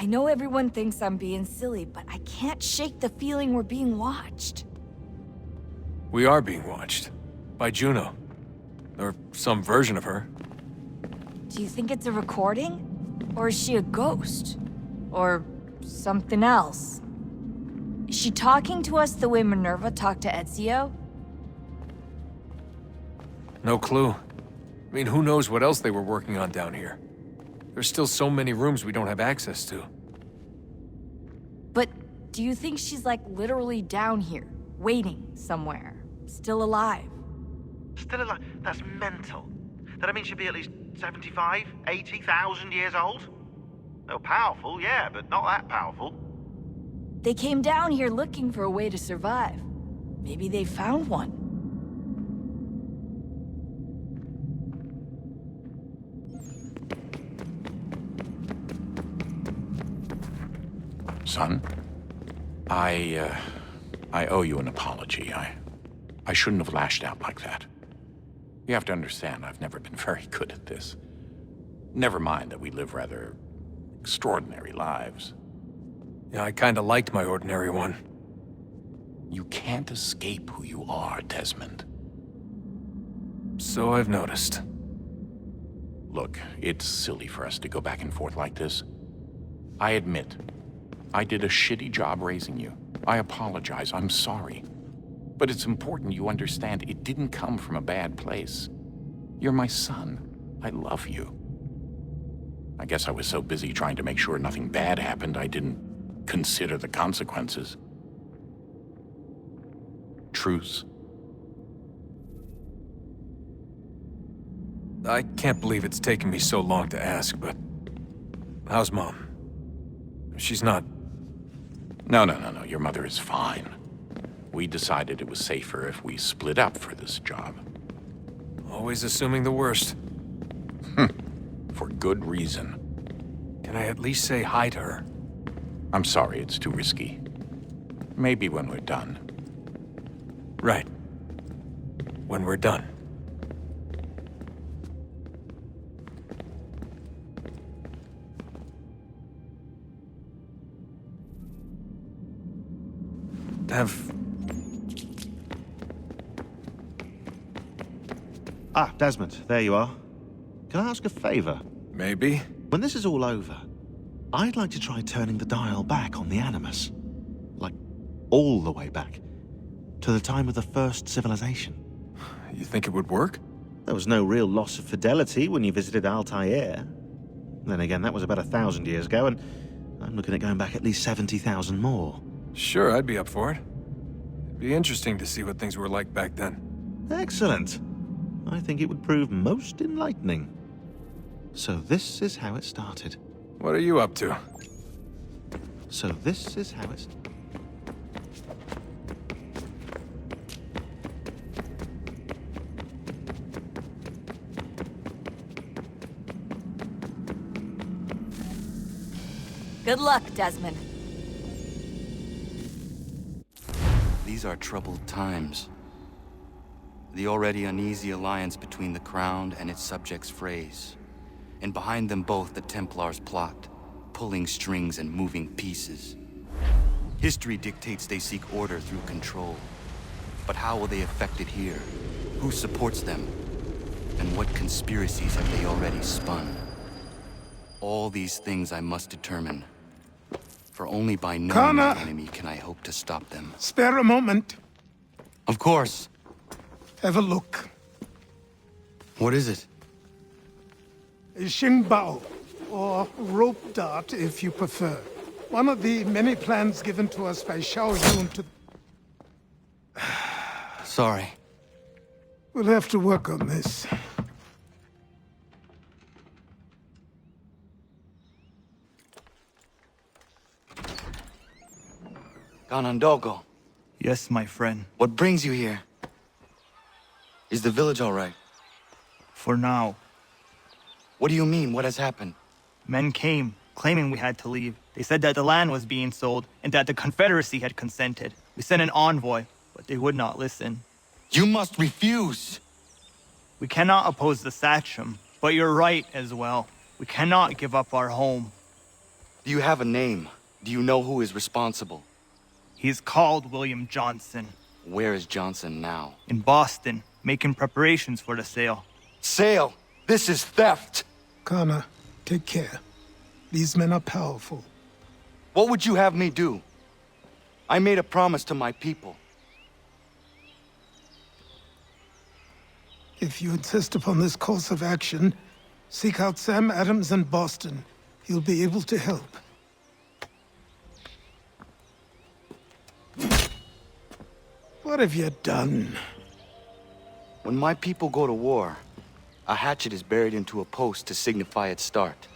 I know everyone thinks I'm being silly, but I can't shake the feeling we're being watched. We are being watched. By Juno. Or some version of her. Do you think it's a recording? Or is she a ghost? Or something else? Is she talking to us the way Minerva talked to Ezio? No clue. I mean, who knows what else they were working on down here? There's still so many rooms we don't have access to. But do you think she's like literally down here, waiting somewhere, still alive? Still alive? That's mental. That I mean she'd be at least 75, 80,000 years old? Oh, powerful, yeah, but not that powerful. They came down here looking for a way to survive. Maybe they found one. Son, I owe you an apology. I shouldn't have lashed out like that. You have to understand, I've never been very good at this. Never mind that we live rather extraordinary lives. Yeah, I kinda liked my ordinary one. You can't escape who you are, Desmond. So I've noticed. Look, it's silly for us to go back and forth like this. I admit, I did a shitty job raising you. I apologize, I'm sorry. But it's important you understand it didn't come from a bad place. You're my son. I love you. I guess I was so busy trying to make sure nothing bad happened, I didn't consider the consequences. Truce. I can't believe it's taken me so long to ask, but... how's Mom? She's not... No. Your mother is fine. We decided it was safer if we split up for this job. Always assuming the worst. For good reason. Can I at least say hi to her? I'm sorry, it's too risky. Maybe when we're done. Right. When we're done. Ah, Desmond, there you are. Can I ask a favor? Maybe. When this is all over, I'd like to try turning the dial back on the Animus. Like, all the way back. To the time of the first civilization. You think it would work? There was no real loss of fidelity when you visited Altair. Then again, that was about 1,000 years ago, and I'm looking at going back at least 70,000 more. Sure, I'd be up for it. It'd be interesting to see what things were like back then. Excellent. I think it would prove most enlightening. So this is how it started. What are you up to? So this is how it's... Good luck, Desmond. These are troubled times. The already uneasy alliance between the Crown and its subjects frays. And behind them both the Templars plot, pulling strings and moving pieces. History dictates they seek order through control. But how will they affect it here? Who supports them? And what conspiracies have they already spun? All these things I must determine. For only by knowing Connor! the enemy can I hope to stop them. Spare a moment. Of course. Have a look. What is it? A Xingbao, or rope dart if you prefer. One of the many plans given to us by Xiao Yun to... Sorry. We'll have to work on this. Ganondogo. Yes, my friend. What brings you here? Is the village all right? For now. What do you mean? What has happened? Men came, claiming we had to leave. They said that the land was being sold, and that the Confederacy had consented. We sent an envoy, but they would not listen. You must refuse! We cannot oppose the Sachem, but you're right as well. We cannot give up our home. Do you have a name? Do you know who is responsible? He's called William Johnson. Where is Johnson now? In Boston, making preparations for the sale. Sale! This is theft! Connor, take care. These men are powerful. What would you have me do? I made a promise to my people. If you insist upon this course of action, seek out Sam Adams in Boston. He'll be able to help. What have you done? When my people go to war, a hatchet is buried into a post to signify its start.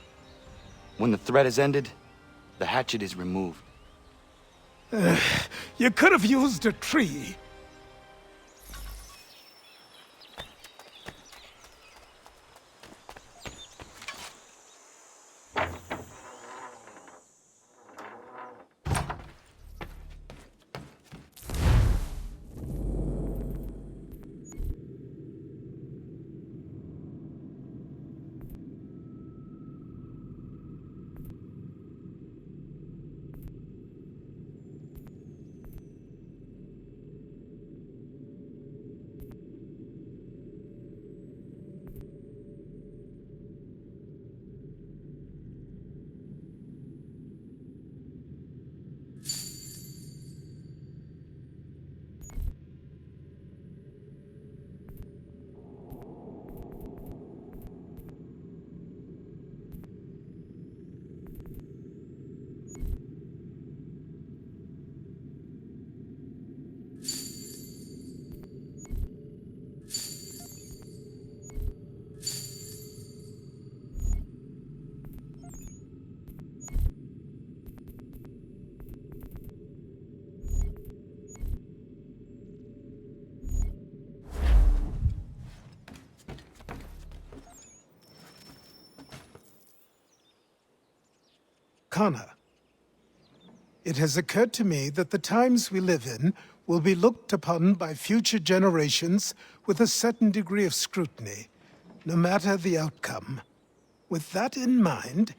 When the threat is ended, the hatchet is removed. You could have used a tree. Connor, it has occurred to me that the times we live in will be looked upon by future generations with a certain degree of scrutiny, no matter the outcome. With that in mind,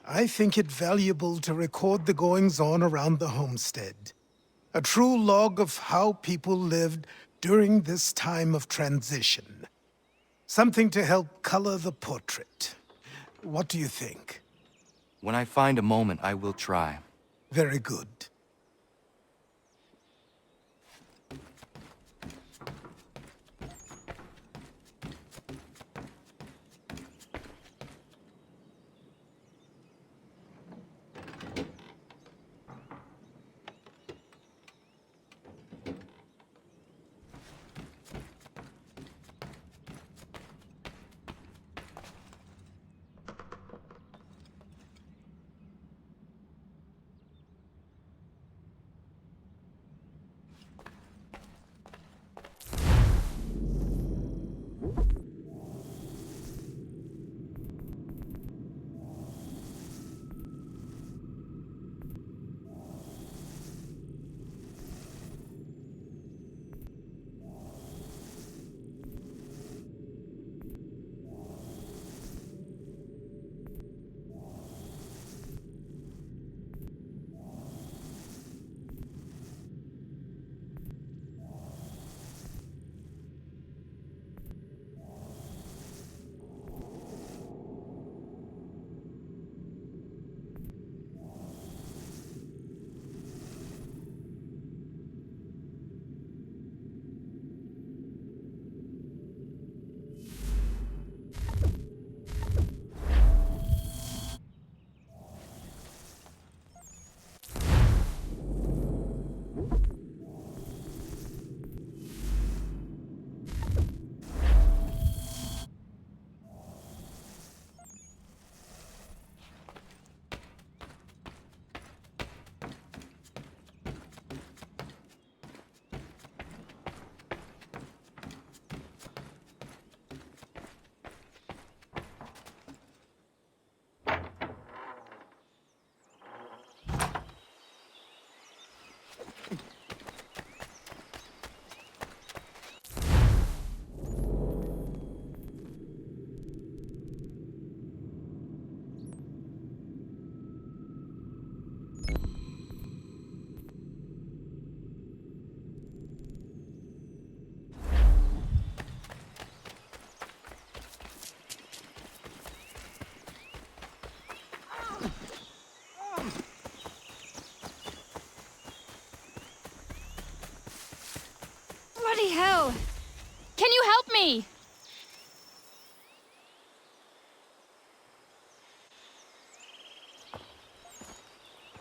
I think it valuable to record the goings-on around the homestead. A true log of how people lived during this time of transition. Something to help color the portrait. What do you think? When I find a moment, I will try. Very good. Bloody hell! Can you help me?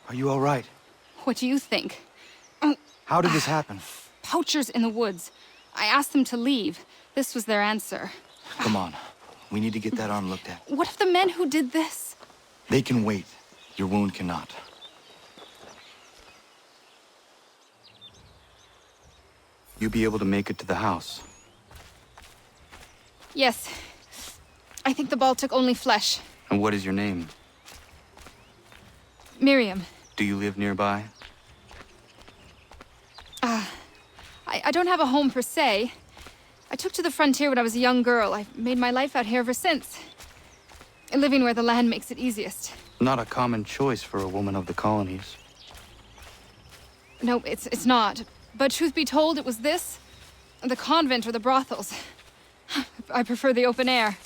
Are you all right? What do you think? How did this happen? Poachers in the woods. I asked them to leave. This was their answer. Come on. We need to get that arm looked at. What if the men who did this? They can wait. Your wound cannot. You'll be able to make it to the house. Yes. I think the ball took only flesh. And what is your name? Miriam. Do you live nearby? I don't have a home per se. I took to the frontier when I was a young girl. I've made my life out here ever since. Living where the land makes it easiest. Not a common choice for a woman of the colonies. No, it's not. But truth be told, it was this, the convent or the brothels. I prefer the open air.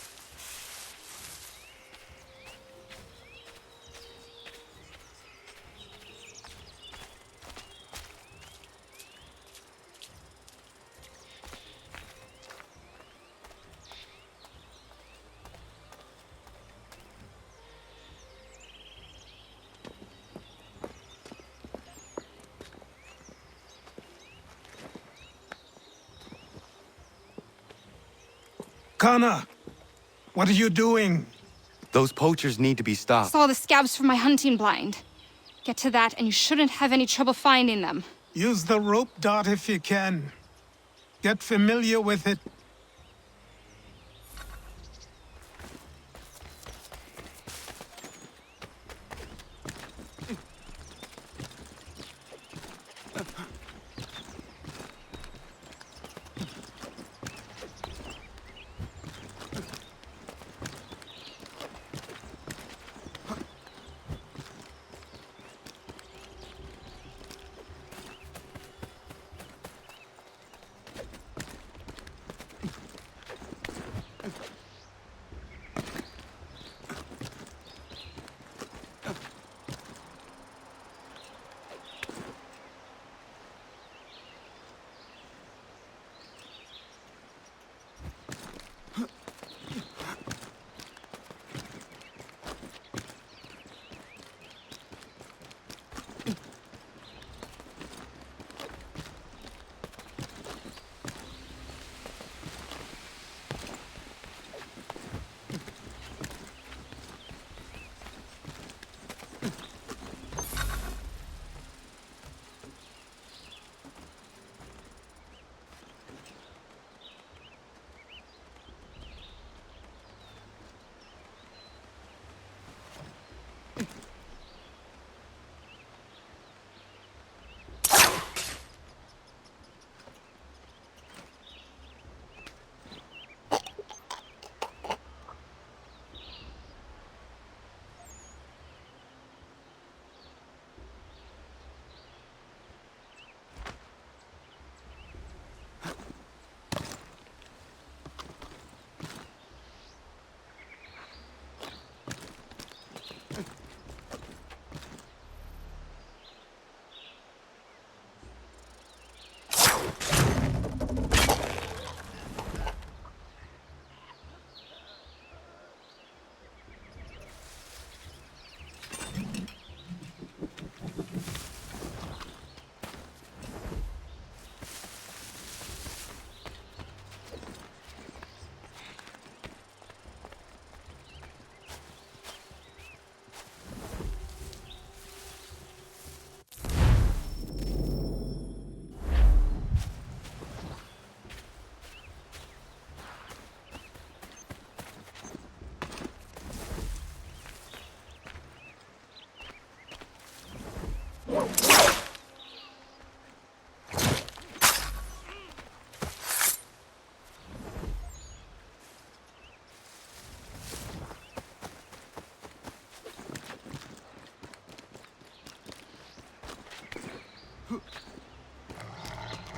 Kana, what are you doing? Those poachers need to be stopped. Saw the scabs from my hunting blind. Get to that, and you shouldn't have any trouble finding them. Use the rope dart if you can. Get familiar with it.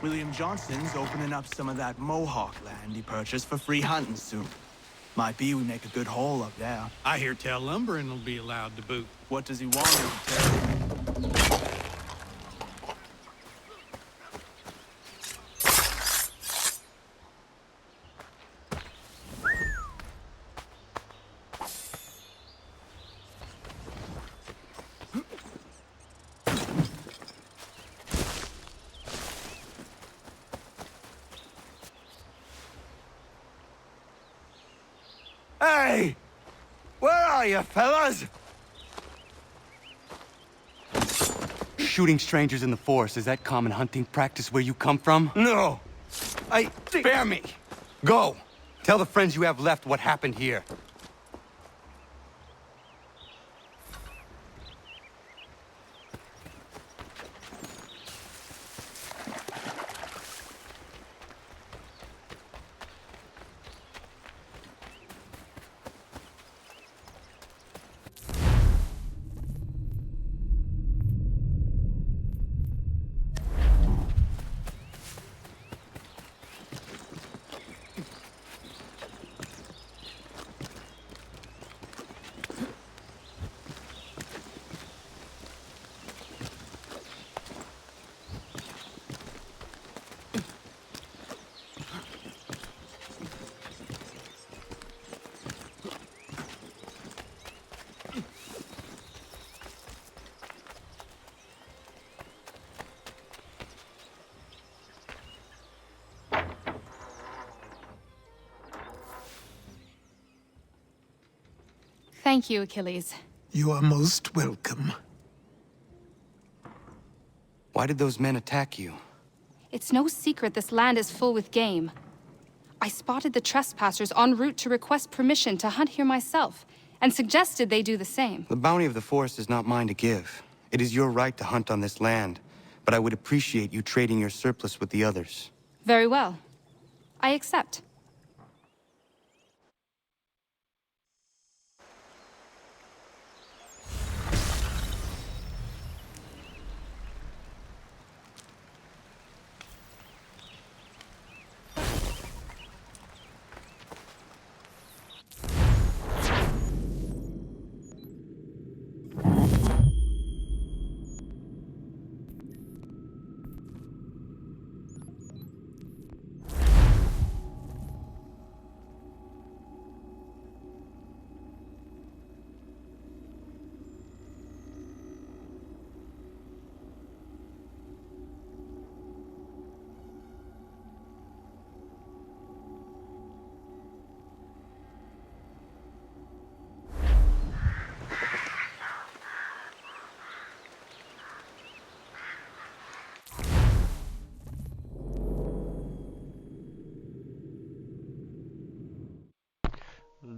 William Johnson's opening up some of that Mohawk land he purchased for free hunting soon. Might be we make a good haul up there. I hear tell lumbering will be allowed to boot. What does he want me to tell? Hey! Where are you, fellas? Shooting strangers in the forest, is that common hunting practice where you come from? No. Spare me. Go! Tell the friends you have left what happened here. Thank you, Achilles. You are most welcome. Why did those men attack you? It's no secret this land is full with game. I spotted the trespassers en route to request permission to hunt here myself, and suggested they do the same. The bounty of the forest is not mine to give. It is your right to hunt on this land, but I would appreciate you trading your surplus with the others. Very well. I accept.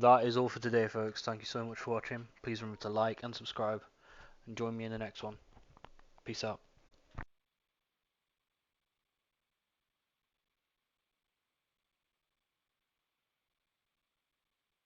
That is all for today, folks. Thank you so much for watching. Please remember to like and subscribe, and join me in the next one. Peace out.